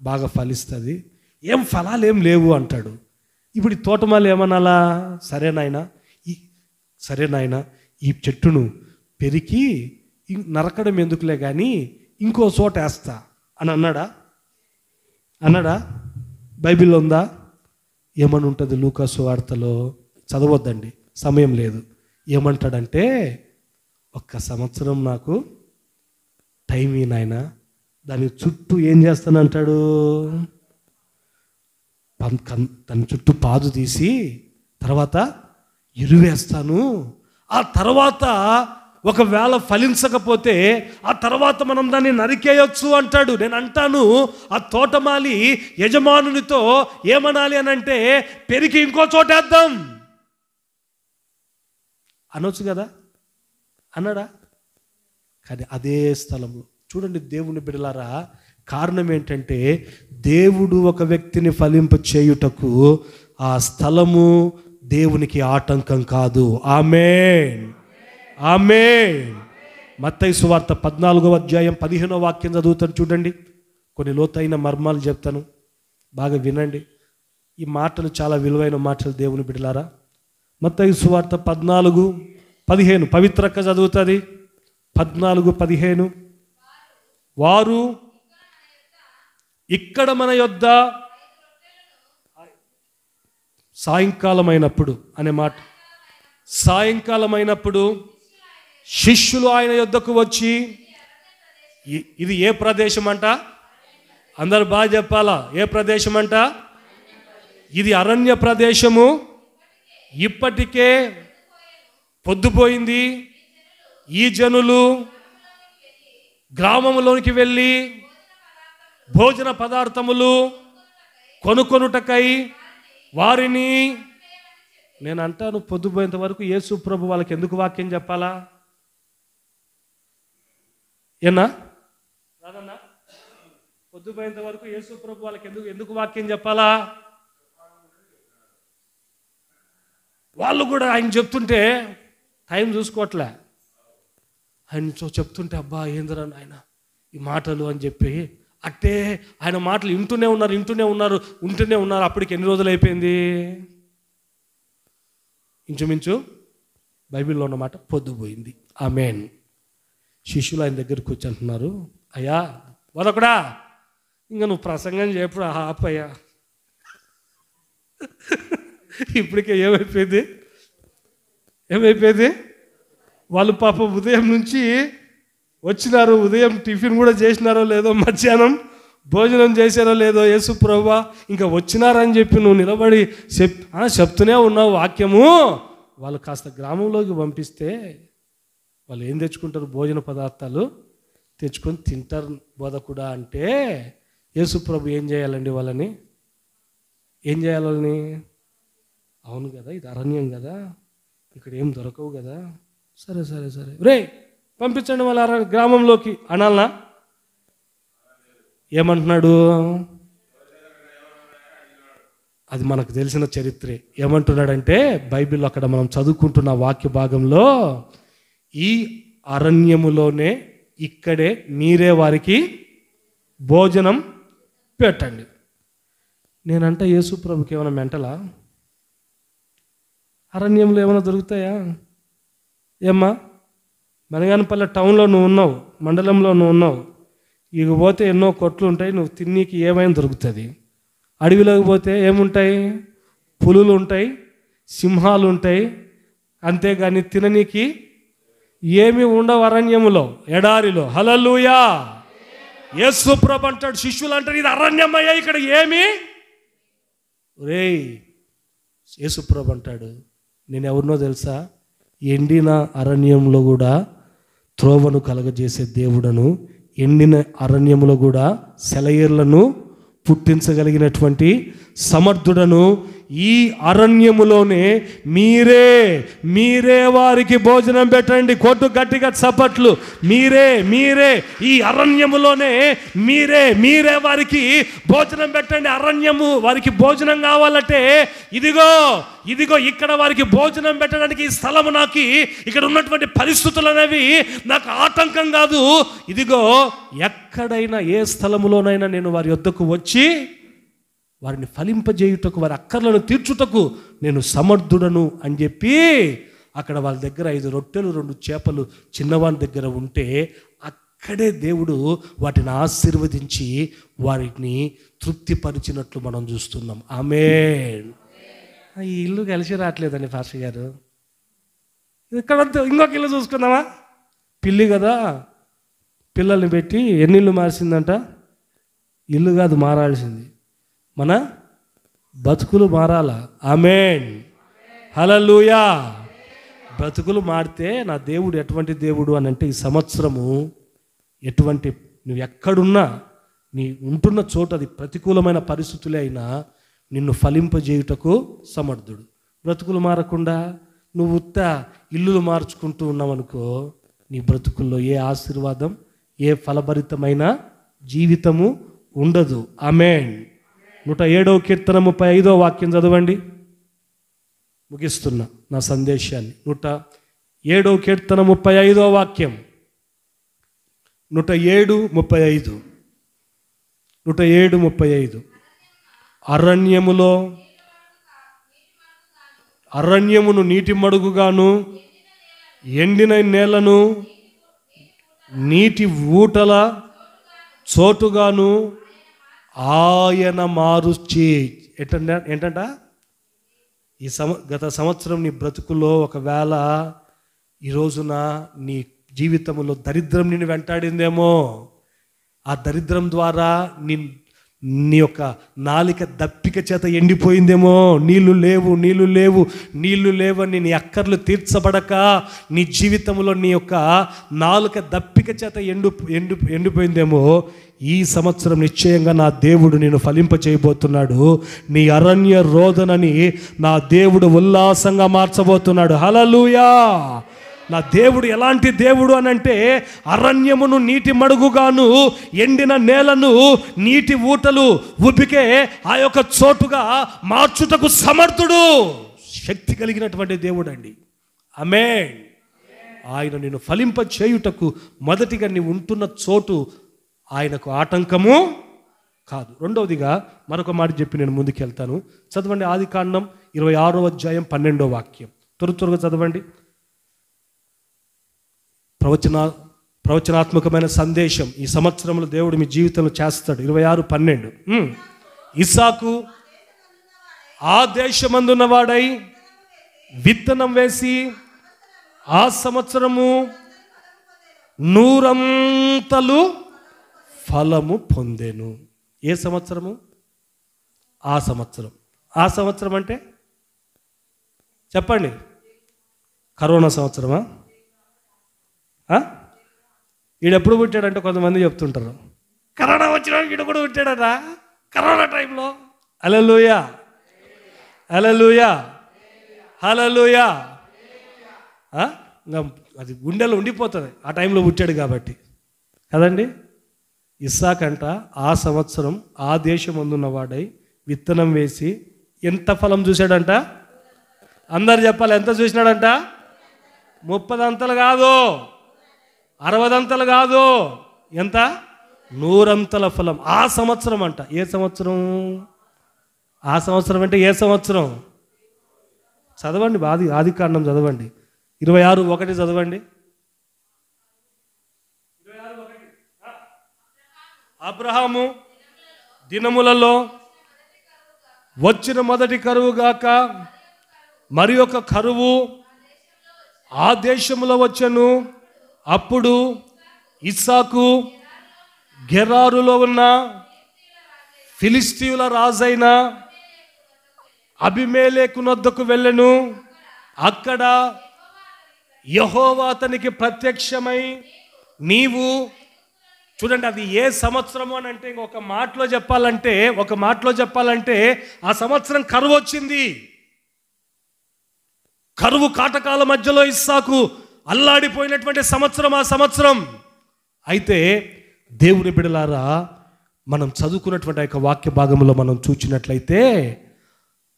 బాగా ఫలిస్తుంది. ఏం ఫలాలు ఏం లేవు అంటాడు. ఇప్పుడు ఈ తోటమాలి ఏమనాలా? సరే నాయన ఈ చెట్టును పెరికి నరకడం ఎందుకులే కానీ ఇంకో చోట వేస్తా అని అన్నాడా? బైబిల్లో ఉందా? ఏమని ఉంటుంది? లూకా సువార్తలో చదవద్దండి, సమయం లేదు. ఏమంటాడంటే, 1 సంవత్సరం నాకు టైం నాయన, దాని చుట్టూ ఏం చేస్తానంటాడు? దాని చుట్టూ పాదు తీసి తర్వాత ఎరువేస్తాను. ఆ తర్వాత ఒకవేళ ఫలించకపోతే ఆ తర్వాత మనం దాన్ని నరికేయొచ్చు అంటాడు. నేను అంటాను, ఆ తోటమాలి యజమానునితో ఏమనాలి అని అంటే, పెరికి ఇంకో చోటేద్దాం అనొచ్చు కదా, అన్నాడా? కానీ అదే స్థలంలో చూడండి దేవుని బిడ్డలారా, కారణం ఏంటంటే దేవుడు ఒక వ్యక్తిని ఫలింప చేయుటకు ఆ స్థలము దేవునికి ఆటంకం కాదు. ఆమేన్, ఆమేన్. మత్తయి సువార్త 14వ అధ్యాయం 15వ వాక్యం చదువుతాను చూడండి. కొన్ని లోతైన మర్మాలు చెప్తాను, బాగా వినండి. ఈ మాటలు చాలా విలువైన మాటలు దేవుని బిడ్డలారా. మత్తయి సువార్త 14:15 పవిత్రక్క చదువుతుంది. 14:15 వారు ఇక్కడ మన యొద్ద సాయంకాలం అయినప్పుడు అనే మాట, సాయంకాలం అయినప్పుడు శిష్యులు ఆయన యొద్దకు వచ్చి, ఇది ఏ ప్రదేశం అంట? అందరు బాగా చెప్పాలా, ఏ ప్రదేశం అంట? ఇది అరణ్య ప్రదేశము, ఇప్పటికే పొద్దుపోయింది. ఈ జనులు గ్రామంలోనికి వెళ్ళి భోజన పదార్థములు కొనుకొనుటకై వారిని, నేను అంటాను, పొద్దుపోయేంత వరకు యేసు ప్రభు వాళ్ళకి ఎందుకు వాక్యం చెప్పాలా? ఏనా రాదన్నా? పొద్దుపోయేంత వరకు యేసు ప్రభు వాళ్ళకి ఎందుకు వాక్యం చెప్పాలా? వాళ్ళు కూడా ఆయన చెప్తుంటే టైం చూసుకోవట్లే. ఆయన చెప్తుంటే అబ్బా ఏందిరా ఆయన ఈ మాటలు అని చెప్పి అట్టే ఆయన మాటలు వింటూనే ఉన్నారు. అప్పటికి ఎన్ని రోజులు అయిపోయింది? ఇంచుమించు బైబిల్లో ఉన్నమాట పొద్దుపోయింది. ఆమేన్. శిష్యులు ఆయన దగ్గరికి వచ్చి అంటున్నారు, అయ్యా వదొకడా, ఇంకా నువ్వు ప్రసంగం చెప్పు ఆపయ్యా. ఇప్పటికే ఏమైపోయింది? వాళ్ళు పాప ఉదయం నుంచి వచ్చినారు, ఉదయం టిఫిన్ కూడా చేసినారో లేదో, మధ్యాహ్నం భోజనం చేశారో లేదో, యేసు ప్రభువా ఇంకా వచ్చినారని చెప్పి నువ్వు నిలబడి చెప్తూనే ఉన్నావు వాక్యము. వాళ్ళు కాస్త గ్రామంలోకి పంపిస్తే వాళ్ళు ఏం తెచ్చుకుంటారు? భోజన పదార్థాలు తెచ్చుకొని తింటారు బోధకుడా అంటే, యేసు ప్రభు ఏం చేయాలండి? వాళ్ళని ఏం చేయాలని? అవును కదా, ఇది అరణ్యం కదా, ఇక్కడ ఏం దొరకవు కదా, సరే రే పంపించండి వాళ్ళ గ్రామంలోకి అనాలనా? ఏమంటున్నాడు? అది మనకు తెలిసిన చరిత్రే. ఏమంటున్నాడంటే బైబిల్లో అక్కడ మనం చదువుకుంటున్న వాక్య భాగంలో, ఈ అరణ్యములోనే ఇక్కడే మీరే వారికి భోజనం పెట్టండి. నేనంట యేసు ప్రభుకి ఏమైనా మెంటలా? అరణ్యంలో ఏమైనా దొరుకుతాయా? ఏమ్మా, మనగానపల్లె టౌన్లో నువ్వు ఉన్నావు, మండలంలో నువ్వు ఉన్నావు, ఇక పోతే ఎన్నో కొట్లు ఉంటాయి, నువ్వు తిన్నీకి ఏమైనా దొరుకుతుంది. అడవిలోకి పోతే ఏముంటాయి? పులులు ఉంటాయి, సింహాలు ఉంటాయి, అంతేగాని తిననీకి ఏమి ఉండవు అరణ్యములో, ఎడారిలో. హల్లెలూయా. యేసు ప్రభు అంటాడు, శిష్యులు అంటారు ఇది అరణ్యమయ్యా, ఇక్కడ ఏమి? రేయ్, యేసు ప్రభు అంటాడు, నేను ఎవరినో తెలుసా? ఎండిన అరణ్యంలో కూడా త్రోవను కలగజేసే దేవుడను, ఎండిన అరణ్యములో కూడా సెలయేర్లను పుట్టించగలిగినటువంటి సమర్థుడను, ఈ అరణ్యములోనే మీరే వారికి భోజనం పెట్టండి. కొట్టు గట్టిగా చప్పట్లు. మీరే ఈ అరణ్యములోనే మీరే వారికి భోజనం పెట్టండి. అరణ్యము వారికి భోజనం కావాలంటే ఇదిగో ఇక్కడ వారికి భోజనం పెట్టడానికి ఈ స్థలము, నాకు ఇక్కడ ఉన్నటువంటి పరిస్థితులు అనేవి నాకు ఆటంకం కాదు. ఇదిగో ఎక్కడైనా ఏ స్థలములోనైనా నేను వారి యొద్దకు వచ్చి వారిని ఫలింపజేయుటకు, వారి అక్కర్లను తీర్చుటకు నేను సమర్థుడను అని చెప్పి అక్కడ వాళ్ళ దగ్గర 5 రొట్టెలు 2 చేపలు చిన్నవాని దగ్గర ఉంటే అక్కడే దేవుడు వాటిని ఆశీర్వదించి వారిని తృప్తిపరిచినట్లు మనం చూస్తున్నాం. ఆమేన్. ఈ ఇల్లు కలిసి రావట్లేదండి పాస్టర్ గారు, ఇక్కడంతా ఇంకొక ఇల్లు చూసుకుందామా? పిల్లి కదా, పిల్లల్ని పెట్టి ఎన్ని ఇల్లు మార్చిందంట? ఇల్లు కాదు మారాల్సింది, మన బ్రతుకులు మారాలా? ఆమేన్, హల్లెలూయా. బ్రతుకులు మారితే నా దేవుడు ఎటువంటి దేవుడు అని అంటే, ఈ సంవత్సరము ఎటువంటి, నువ్వు ఎక్కడున్నా, నీ ఉంటున్న చోట అది ప్రతికూలమైన పరిస్థితులే అయినా నిన్ను ఫలింపజేయుటకు సమర్థుడు. బ్రతుకులు మారకుండా నువ్వు ఇల్లులు మార్చుకుంటూ ఉన్నావనుకో, నీ బ్రతుకుల్లో ఏ ఆశీర్వాదం, ఏ ఫలభరితమైన జీవితము ఉండదు. ఆమేన్. 107వ కీర్తన 35వ వాక్యం చదవండి. ముగిస్తున్నా నా సందేశాన్ని. 107వ కీర్తన 35వ వాక్యం. 107:35. 107:35. అరణ్యమును నీటి మడుగుగాను, ఎండిన నేలను నీటి ఊటల చోటుగాను ఆయన మారుచి. ఏంటంట? గత సంవత్సరం నీ బ్రతుకులో ఒకవేళ ఈ రోజున నీ జీవితంలో దరిద్రం నిన్ను వెంటాడిందేమో. ఆ దరిద్రం ద్వారా నీ యొక్క నాలిక దప్పిక చేత ఎండిపోయిందేమో. నీళ్లు లేవని నీ అక్కర్లు తీర్చబడక నీ జీవితంలో నీ యొక్క నాలుక దప్పిక చేత ఎండిపోయిందేమో. ఈ సంవత్సరం నిశ్చయంగా నా దేవుడు నేను ఫలింప చేయబోతున్నాడు. నీ అరణ్య రోదనని నా దేవుడు ఉల్లాసంగా మార్చబోతున్నాడు. హల్లెలూయా. నా దేవుడు ఎలాంటి దేవుడు అనంటే, అరణ్యమును నీటి మడుగుగాను, ఎండిన నేలను నీటి ఊటలు ఉబికే ఆ యొక్క చోటుగా మార్చుటకు సమర్థుడు. శక్తి కలిగినటువంటి దేవుడు అండి. ఆమేన్. ఆయన నిన్ను ఫలింప చేయుటకు మొదటిగా నీ ఉంటున్న చోటు ఆయనకు ఆటంకము కాదు. రెండవదిగా మరొక మాట చెప్పి నేను ముందుకెళ్తాను. చదవండి ఆదికాండం 26వ అధ్యాయం 12వ వాక్యం. త్వరగా చదవండి. ప్రవచనాత్మకమైన సందేశం ఈ సంవత్సరంలో దేవుడు మీ జీవితంలో చేస్తాడు. 26:12. ఇస్సాకు ఆ దేశమందున్నవాడై విత్తనం వేసి ఆ సంవత్సరము 100 ఫలము పొందెను. ఏ సంవత్సరము? ఆ సంవత్సరం. ఆ సంవత్సరం అంటే చెప్పండి. కరోనా సంవత్సరమా? ఈడెప్పుడు పుట్టాడంటే కొంతమంది చెప్తుంటారు, కరోనా వచ్చిన ఈడు కూడా పుట్టాడట కరోనా టైంలో. హల్లెలూయా, హల్లెలూయా, హల్లెలూయా. అది గుండెలో ఉండిపోతుంది ఆ టైంలో పుట్టాడు కాబట్టి కదండి. ఇస్సాకంట ఆ సంవత్సరం ఆ దేశం అందున్నవాడై విత్తనం వేసి ఎంత ఫలం చూశాడంట? అందరు చెప్పాలి, ఎంత చూసినాడంట? 30 అంతలు కాదు, 60 అంతలు కాదు, ఎంత? 100 అంతల ఫలం ఆ సంవత్సరం అంట. ఏ సంవత్సరం? ఆ సంవత్సరం అంటే ఏ సంవత్సరం? చదవండి, ఆదికాండం చదవండి. 26:1 చదవండి. 26:1. అబ్రహాము దినములలో వచ్చిన మొదటి కరువు గాక మరి ఒక కరువు ఆ దేశంలో వచ్చెను. అప్పుడు ఇస్సాకు గెరారులో ఉన్న ఫిలిస్తీయుల రాజైన అబీమెలెకు వద్దకు వెళ్ళెను. అక్కడ యెహోవా అతనికి ప్రత్యక్షమై, నీవు చూడండి, అది ఏ సంవత్సరము అని అంటే ఒక మాటలో చెప్పాలంటే ఆ సంవత్సరం కరువు వచ్చింది. కరువు కాటకాల మధ్యలో ఇస్సాకు అల్లాడిపోయినటువంటి సంవత్సరం ఆ సంవత్సరం. అయితే దేవుని బిడ్డలారా, మనం చదువుకున్నటువంటి ఆ యొక్క వాక్య భాగంలో మనం చూచినట్లయితే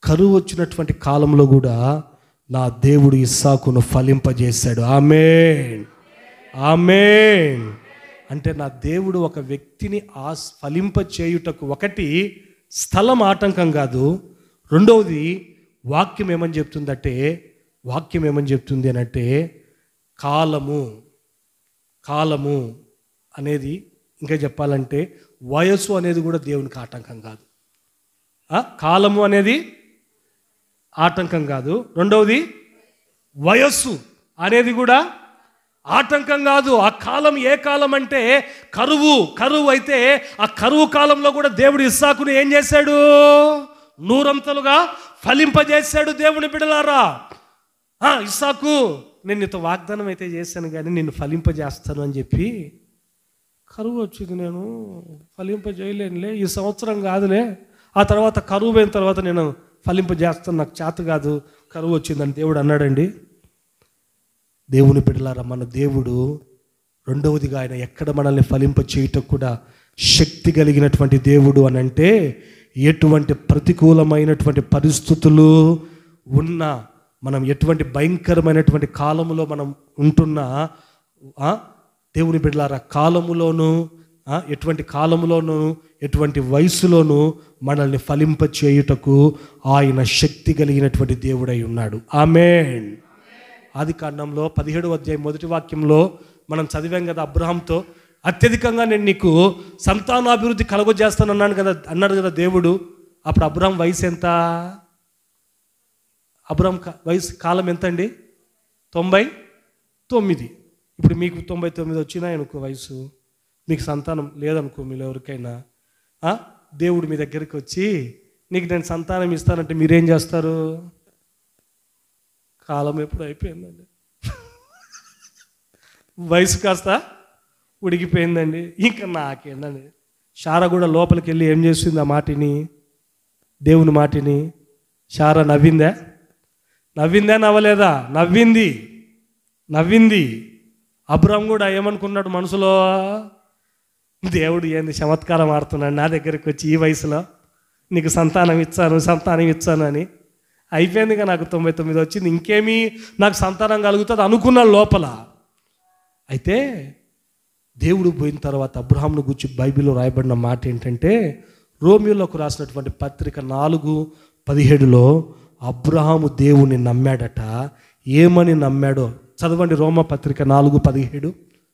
కరువు వచ్చినటువంటి కాలంలో కూడా నా దేవుడు ఇస్సాకును ఫలింపజేశాడు. ఆమేన్, ఆమేన్. అంటే నా దేవుడు ఒక వ్యక్తిని ఫలింప చేయుటకు ఒకటి స్థలం ఆటంకం కాదు. రెండవది వాక్యం ఏమని చెప్తుంది అంటే కాలము అనేది, ఇంకా చెప్పాలంటే వయస్సు అనేది కూడా దేవునికి ఆటంకం కాదు. కాలము అనేది ఆటంకం కాదు. రెండవది వయస్సు అనేది కూడా ఆటంకం కాదు. ఆ కాలం ఏ కాలం అంటే కరువు అయితే ఆ కరువు కాలంలో కూడా దేవుడు ఇస్సాకును ఏం చేశాడు? నూరంతలుగా ఫలింపజేశాడు. దేవుని బిడ్డలారా, ఇస్సాకు, నేను నీతో వాగ్దానం అయితే చేశాను కానీ నిన్ను ఫలింపజేస్తాను అని చెప్పి, కరువు వచ్చింది, నేను ఫలింపజేయలేనులే, ఈ సంవత్సరం కాదులే, ఆ తర్వాత కరువు అయిన తర్వాత నేను ఫలింపజేస్తాను, నాకు చేత కాదు, కరువు వచ్చిందని దేవుడు అన్నాడండి. దేవుని బిడ్డలారా, మన దేవుడు రెండవదిగా ఆయన ఎక్కడ మనల్ని ఫలింప చేయటం కూడా శక్తి కలిగినటువంటి దేవుడు అని అంటే, ఎటువంటి ప్రతికూలమైనటువంటి పరిస్థితులు ఉన్నా, మనం ఎటువంటి భయంకరమైనటువంటి కాలములో మనం ఉంటున్నా, దేవుని బిడ్డలారా, కాలములోను, ఎటువంటి కాలములోను, ఎటువంటి వయసులోను మనల్ని ఫలింప చేయుటకు ఆయన శక్తి కలిగినటువంటి దేవుడై ఉన్నాడు. ఆమేన్. ఆదికాండంలో 17వ అధ్యాయం 1వ వాక్యంలో మనం చదివాం కదా, అబ్రహాంతో అత్యధికంగా నేను నీకు సంతానాభివృద్ధి కలుగజేస్తాను అన్నాడు కదా దేవుడు. అప్పుడు అబ్రహాం వయసు ఎంత? అబ్రహాం వయసు కాలం ఎంత అండి? 99. ఇప్పుడు మీకు 99 వచ్చినాయి అనుకో వయసు, మీకు సంతానం లేదనుకో, మీరు ఎవరికైనా దేవుడు మీ దగ్గరికి వచ్చి నీకు నేను సంతానం ఇస్తానంటే మీరేం చేస్తారు? కాలం ఎప్పుడు అయిపోయిందండి, వయసు కాస్త ఉడికిపోయిందండి, ఇంకా నాకేందండి. శారా కూడా లోపలికి వెళ్ళి ఏం చేస్తుంది? ఆ మాటిని, దేవుని మాటిని. శారా నవ్విందా? నవ్వలేదా? నవ్వింది. అబ్రహాం కూడా ఏమనుకున్నాడు మనసులో? దేవుడు ఏంది చమత్కారం ఆడుతున్నాడు, నా దగ్గరికి వచ్చి ఈ వయసులో నీకు సంతానం ఇచ్చాను అని. అయిపోయిందిగా, నాకు 99 వచ్చింది, ఇంకేమీ నాకు సంతానం కలుగుతుంది అనుకున్నాడు లోపల. అయితే దేవుడు పోయిన తర్వాత అబ్రహాంను గురించి బైబిల్లో రాయబడిన మాట ఏంటంటే, రోమియోలకు రాసినటువంటి పత్రిక 4:17లో అబ్రహాము దేవుని నమ్మాడట. ఏమని నమ్మాడో చదవండి. రోమ పత్రిక 4:17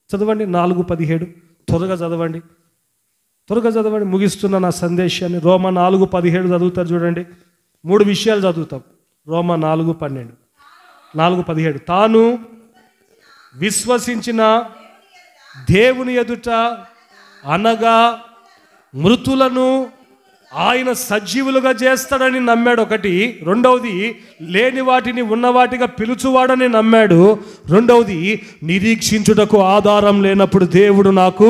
చదవండి. 4:17 త్వరగా చదవండి, ముగిస్తున్న నా సందేశాన్ని. రోమ 4:17 చదువుతారు చూడండి. 3 విషయాలు చదువుతాం. రోమ 4:17 తాను విశ్వసించిన దేవుని ఎదుట అనగా మృతులను ఆయన సజీవులుగా చేస్తాడని నమ్మాడు ఒకటి. రెండవది, లేని వాటిని ఉన్నవాటిగా పిలుచువాడని నమ్మాడు. రెండవది, నిరీక్షించుటకు ఆధారం లేనప్పుడు దేవుడు నాకు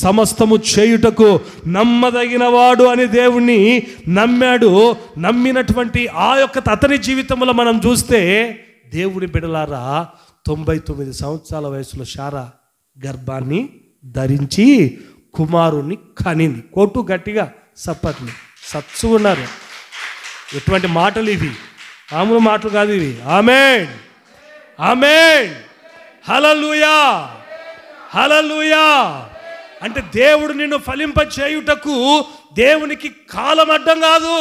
సమస్తము చేయుటకు నమ్మదగినవాడు అని దేవుణ్ణి నమ్మాడు. నమ్మినటువంటి ఆ యొక్క అతని జీవితంలో మనం చూస్తే, దేవుని బిడ్డలారా, 99 సంవత్సరాల వయసులో శారా గర్భాన్ని ధరించి కుమారుణ్ణి కనింది. కొట్టు గట్టిగా సప్పట్లు, సత్సు ఉన్నారు. ఎటువంటి మాటలు ఇవి, మామూలు మాటలు కాదు ఇవి. ఆమేన్, ఆమేన్, హల్లెలూయా, హల్లెలూయా. అంటే దేవుడు నిన్ను ఫలింప చేయుటకు దేవునికి కాలం అడ్డం కాదు,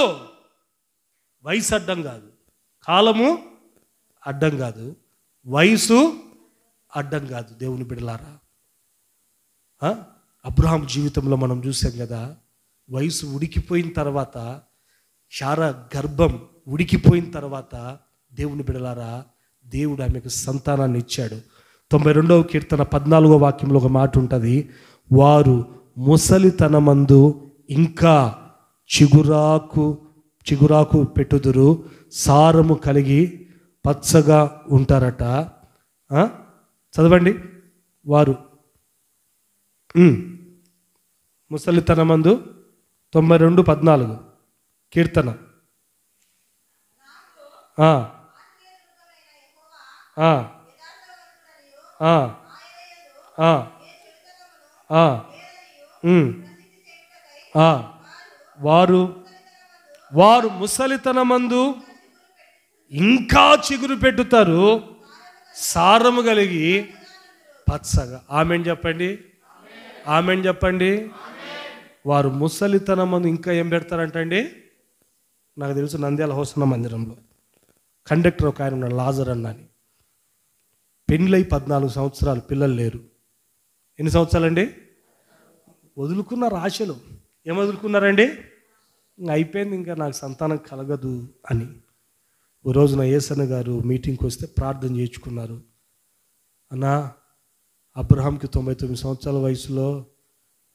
వయసు అడ్డం కాదు. కాలము అడ్డం కాదు, వయసు అడ్డం కాదు. దేవుని బిడ్డలారా, అబ్రహాం జీవితంలో మనం చూసాం కదా, వయసు ఉడికిపోయిన తర్వాత, శారా గర్భం ఉడికిపోయిన తర్వాత, దేవుని బిడ్డలారా, దేవుడు ఆమెకు సంతానాన్ని ఇచ్చాడు. 92వ కీర్తన 14వ వాక్యంలో ఒక మాట ఉంటుంది, వారు ముసలితనమందు ఇంకా చిగురాకు పెట్టుదురు, సారము కలిగి పచ్చగా ఉంటారట. చదవండి. వారు ముసలితనమందు 92:14 కీర్తన. వారు ముసలితనమందు ఇంకా చిగురు పెట్టుతారు, సారము కలిగి పచ్చగా. ఆమేన్ చెప్పండి, ఆమేన్ చెప్పండి. వారు ముసలితనమందు ఇంకా ఏం పెడతారంటండి? నాకు తెలుసు, నంద్యాల హోసన్న మందిరంలో కండక్టర్ ఒక ఆయన ఉన్నాడు, లాజర్ అన్న అని. పెళ్ళై 14 సంవత్సరాలు, పిల్లలు లేరు. ఎన్ని సంవత్సరాలండి? వదులుకున్నారు ఆశలు. ఏం వదులుకున్నారండి? అయిపోయింది, ఇంకా నాకు సంతానం కలగదు అని. ఓ రోజున యేసన్న గారు మీటింగ్కి వస్తే ప్రార్థన చేయించుకున్నారు. అన్నా, అబ్రహాంకి 99 సంవత్సరాల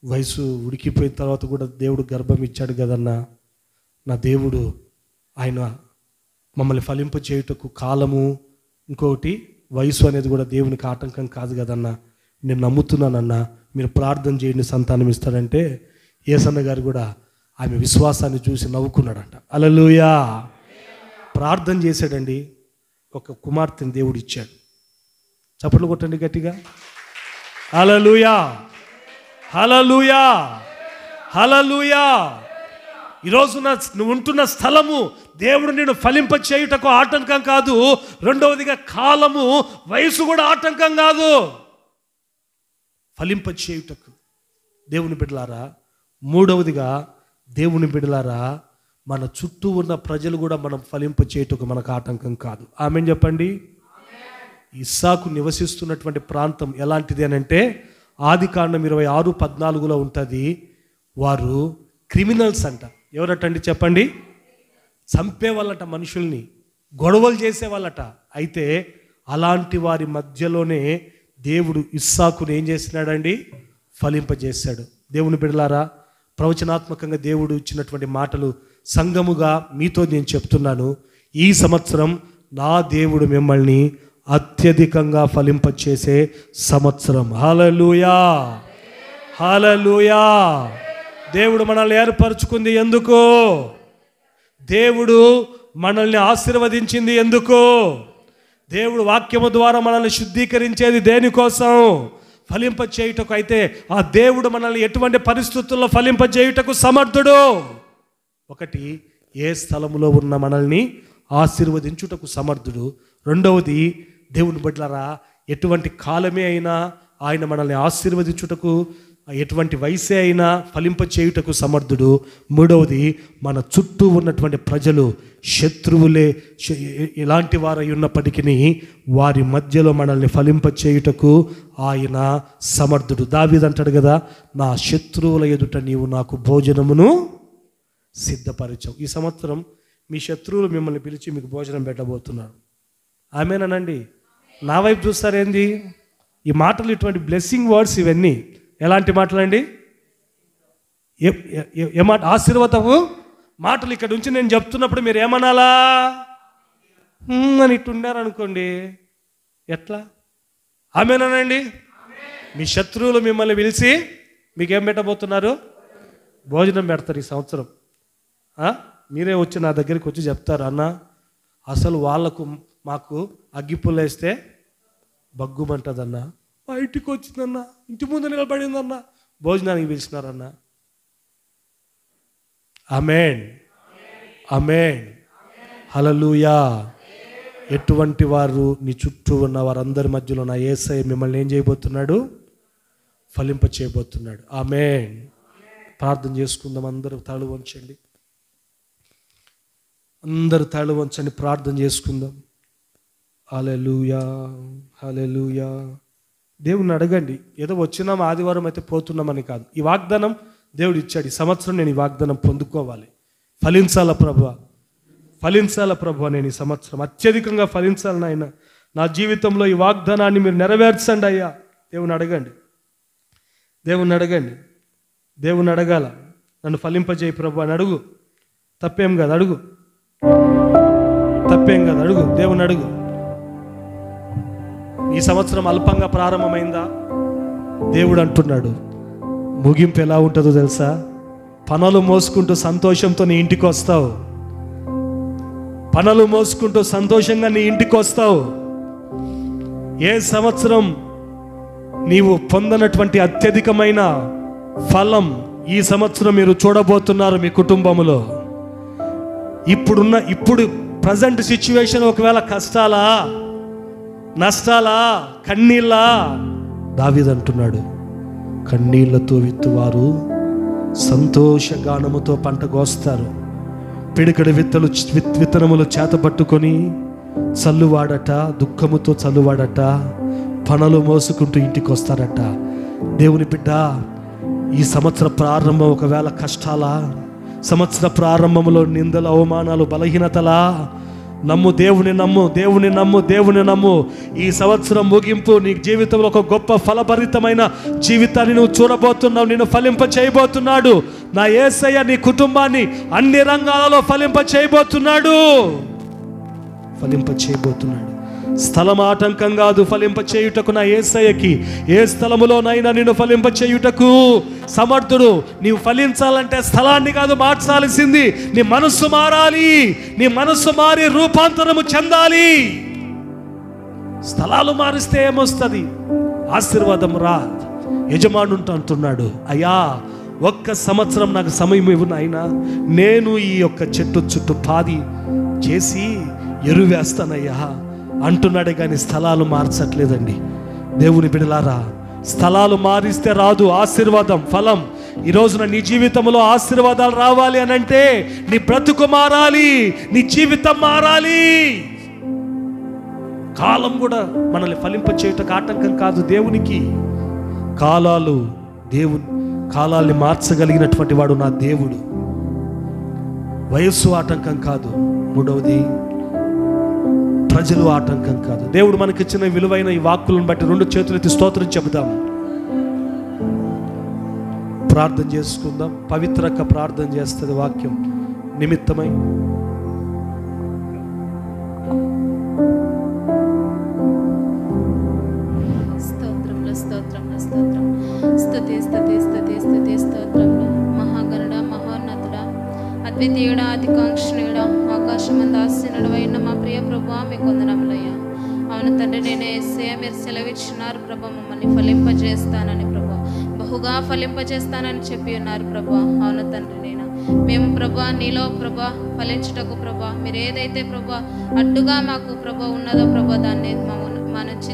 వయసు ఉడికిపోయిన తర్వాత కూడా దేవుడు గర్భం ఇచ్చాడు కదన్నా, నా దేవుడు ఆయన మమ్మల్ని ఫలింప చేయుటకు కాలము, ఇంకొకటి వయసు అనేది కూడా దేవునికి ఆటంకం కాదు కదన్నా, నేను నమ్ముతున్నానన్నా, మీరు ప్రార్థన చేయండి సంతానం ఇస్తాడంటే యేసన్న గారు కూడా ఆమె విశ్వాసాన్ని చూసి నవ్వుకున్నాడంట. హల్లెలూయా. ప్రార్థన చేశాడండి, ఒక కుమార్తెని దేవుడు ఇచ్చాడు. చప్పట్లు కొట్టండి గట్టిగా. హల్లెలూయా, హల్లెలూయా, హల్లెలూయా. ఈరోజు నువ్వు ఉంటున్న స్థలము దేవుడు నేను ఫలింప చేయుటకు ఆటంకం కాదు. రెండవదిగా కాలము, వయసు కూడా ఆటంకం కాదు ఫలింప చేయుటకు. దేవుని బిడ్డలారా, మూడవదిగా దేవుని బిడ్డలారా, మన చుట్టూ ఉన్న ప్రజలు కూడా మనం ఫలింప చేయుటకు మనకు ఆటంకం కాదు. ఆమేన్ చెప్పండి. ఇస్సాకు నివసిస్తున్నటువంటి ప్రాంతం ఎలాంటిది అని అంటే ఆదికాండం 26:14 ఉంటుంది. వారు క్రిమినల్స్ అంట. ఎవరటండి చెప్పండి? చంపేవాళ్ళట, మనుషుల్ని గొడవలు చేసేవాళ్ళట. అయితే అలాంటి వారి మధ్యలోనే దేవుడు ఇస్సాకుని ఏం చేసినాడండి? ఫలింపజేశాడు. దేవుని బిడ్డలారా, ప్రవచనాత్మకంగా దేవుడు ఇచ్చినటువంటి మాటలు సంఘముగా మీతో నేను చెప్తున్నాను. ఈ సంవత్సరం నా దేవుడు మిమ్మల్ని అత్యధికంగా ఫలింపచేసే సంవత్సరం. హల్లెలూయా, హల్లెలూయా. దేవుడు మనల్ని ఏర్పరచుకుంది ఎందుకు? దేవుడు మనల్ని ఆశీర్వదించింది ఎందుకు? దేవుడు వాక్యము ద్వారా మనల్ని శుద్ధీకరించేది దేనికోసం? ఫలింప చేయుటకు. అయితే ఆ దేవుడు మనల్ని ఎటువంటి పరిస్థితుల్లో ఫలింప చేయుటకు సమర్థుడు? ఒకటి, ఏ స్థలములో ఉన్న మనల్ని ఆశీర్వదించుటకు సమర్థుడు. రెండవది, దేవుని బిడ్డలారా, ఎటువంటి కాలమే అయినా ఆయన మనల్ని ఆశీర్వదించుటకు, ఎటువంటి వయసే అయినా ఫలింప చేయుటకు సమర్థుడు. మూడవది, మన చుట్టూ ఉన్నటువంటి ప్రజలు శత్రువులే ఎలాంటి వారై ఉన్నప్పటికీ వారి మధ్యలో మనల్ని ఫలింప చేయుటకు ఆయన సమర్థుడు. దావీదు అంటాడు కదా, నా శత్రువుల ఎదుట నీవు నాకు భోజనమును సిద్ధపరచవు. ఈ సంవత్సరం మీ శత్రువులు మిమ్మల్ని పిలిచి మీకు భోజనం పెట్టబోతున్నారు. ఆమేనండి. నా వైపు చూస్తారేంది? ఈ మాటలు ఇటువంటి బ్లెస్సింగ్ వర్డ్స్ ఇవన్నీ ఎలాంటి మాటలండి? ఏ మాట? ఆశీర్వాదము మాటలు. ఇక్కడ నుంచి నేను చెప్తున్నప్పుడు మీరు ఏమనాలా అని ఇట్టున్నారు అనుకోండి, ఎట్లా? ఆమేనండి. మీ శత్రువులు మిమ్మల్ని పిలిచి మీకేం పెట్టబోతున్నారు? భోజనం పెడతారు. ఈ సంవత్సరం మీరే వచ్చి నా దగ్గరికి వచ్చి చెప్తారు, అన్న అసలు వాళ్ళకు మాకు అగ్గిపుల్లేస్తే బగ్గుమంటదన్న, మా ఇంటికి వచ్చిందన్న, ఇంటి ముందు నిలబడిందన్న, భోజనానికి పిలిచినారన్న. ఆమేన్, ఆమేన్, హల్లెలూయా. ఎటువంటి వారు నీ చుట్టూ ఉన్న వారందరి మధ్యలో నా యేసయ్య మిమ్మల్ని ఏం చేయబోతున్నాడు? ఫలింప చేయబోతున్నాడు. ఆమేన్. ప్రార్థన చేసుకుందాం. అందరూ తల వంచండి, అందరూ తల వంచండి, ప్రార్థన చేసుకుందాం. హల్లెలూయా, హల్లెలూయా. దేవుని అడగండి. ఏదో వచ్చినాం ఆదివారం అయితే పోతున్నామని కాదు. ఈ వాగ్దానం దేవుడు ఇచ్చాడు. ఈ సంవత్సరం నేను ఈ వాగ్దానం పొందుకోవాలి. ఫలించాల ప్రభువా, ఫలించాల ప్రభువా. నేను ఈ సంవత్సరం అత్యధికంగా ఫలించాలని ఆయన నా జీవితంలో ఈ వాగ్దానాన్ని మీరు నెరవేర్చండి అయ్యా. దేవుని అడగండి, దేవుని అడగండి, దేవుని అడగాల. నన్ను ఫలింపజేయి ప్రభు అని అడుగు. తప్పేం కాదు, అడుగు. తప్పేం కాదు, అడుగు. దేవుని అడుగు. ఈ సంవత్సరం అల్పంగా ప్రారంభమైందా? దేవుడు అంటున్నాడు ముగింపు ఎలా ఉంటుందో తెలుసా? పనులు మోసుకుంటూ సంతోషంతో నీ ఇంటికి వస్తావు. పనులు మోసుకుంటూ సంతోషంగా నీ ఇంటికి వస్తావు. ఏ సంవత్సరం నీవు పొందనటువంటి అత్యధికమైన ఫలం ఈ సంవత్సరం మీరు చూడబోతున్నారు మీ కుటుంబంలో. ఇప్పుడు ప్రజెంట్ సిచ్యువేషన్ ఒకవేళ కష్టాలా, నష్టాలా, కన్నీళ్ళా? దావీదు అంటున్నాడు, కన్నీళ్లతో విత్తువారు సంతోషగానముతో పంట కోస్తారు. పిడికడి విత్తనములు చేతపట్టుకొని చల్లువాడట, దుఃఖముతో చల్లువాడట, పనులు మోసుకుంటూ ఇంటికి వస్తారట. దేవుని బిడ్డ, ఈ సంవత్సర ప్రారంభం ఒకవేళ కష్టాలా, సంవత్సర ప్రారంభంలో నిందలు, అవమానాలు, బలహీనతలా? నమ్ము, దేవుని నమ్ము, దేవుని నమ్ము, దేవుని నమ్ము. ఈ సంవత్సరం ముగింపు నీ జీవితంలో ఒక గొప్ప ఫలభరితమైన జీవితాన్ని నువ్వు చూడబోతున్నావు. నేను ఫలింప చేయబోతున్నాడు. నా యేసయ్య నీ కుటుంబాన్ని అన్ని రంగాలలో ఫలింప చేయబోతున్నాడు. స్థలం ఆటంకం కాదు ఫలింప చేయుటకు. నా యేసయ్యకి ఏ స్థలములోనైనా నిన్ను ఫలింప చేయుటకు సమర్థుడు. నీవు ఫలించాలంటే స్థలాన్ని కాదు మార్చాల్సింది, నీ మనస్సు మారాలి. నీ మనస్సు మారి రూపాంతరము చెందాలి. స్థలాలు మారిస్తే ఏమొస్తుంది? ఆశీర్వాదం రా. యజమానుడు అంటున్నాడు, అయ్యా 1 సంవత్సరం నాకు సమయం ఇవ్వు నాయనా, నేను ఈ యొక్క చెట్టు చుట్టూ పాది చేసి ఎరువేస్తానయ్యా అంటున్నాడే కానీ స్థలాలు మార్చట్లేదండి. దేవుని బిడ్డలారా, స్థలాలు మారిస్తే రాదు ఆశీర్వాదం, ఫలం. ఈ రోజున నీ జీవితంలో ఆశీర్వాదాలు రావాలి అని అంటే నీ బ్రతుకు మారాలి, నీ జీవితం మారాలి. కాలం కూడా మనల్ని ఫలింప చేయుటకు ఆటంకం కాదు దేవునికి. కాలాల్ని మార్చగలిగినటువంటి వాడు నా దేవుడు. వయస్సు ఆటంకం కాదు. 3వది ప్రజలు ఆటంకం కాదు. దేవుడు మనకిచ్చిన విలువైన ఈ వాక్కులను బట్టి 2 చేతులెత్తి స్తోత్రం చెబుదాం. ప్రార్థన చేసుకుందాం. పవిత్రక ప్రార్థన చేస్తుంది వాక్యం నిమిత్తమై. అద్వితీయుడా, అధికాంక్షణుడా, ఆకాశమందు ఆసీనుడవైన మా ప్రియ ప్రభువా, మీకు వందనములయ్యా. అవును తండ్రి, నేను యేసయ్య మీరు సెలవిచ్చినారు ప్రభా, మమ్మల్ని ఫలింపజేస్తానని ప్రభా, బహుగా ఫలింపజేస్తానని చెప్పి ఉన్నారు ప్రభా. అవును తండ్రి, మేము ప్రభా నీలో ప్రభా ఫలించుటకు ప్రభా మీరు ఏదైతే ప్రభా అడ్డుగా మాకు ప్రభా ఉన్నదో ప్రభా దాన్ని మన నుంచి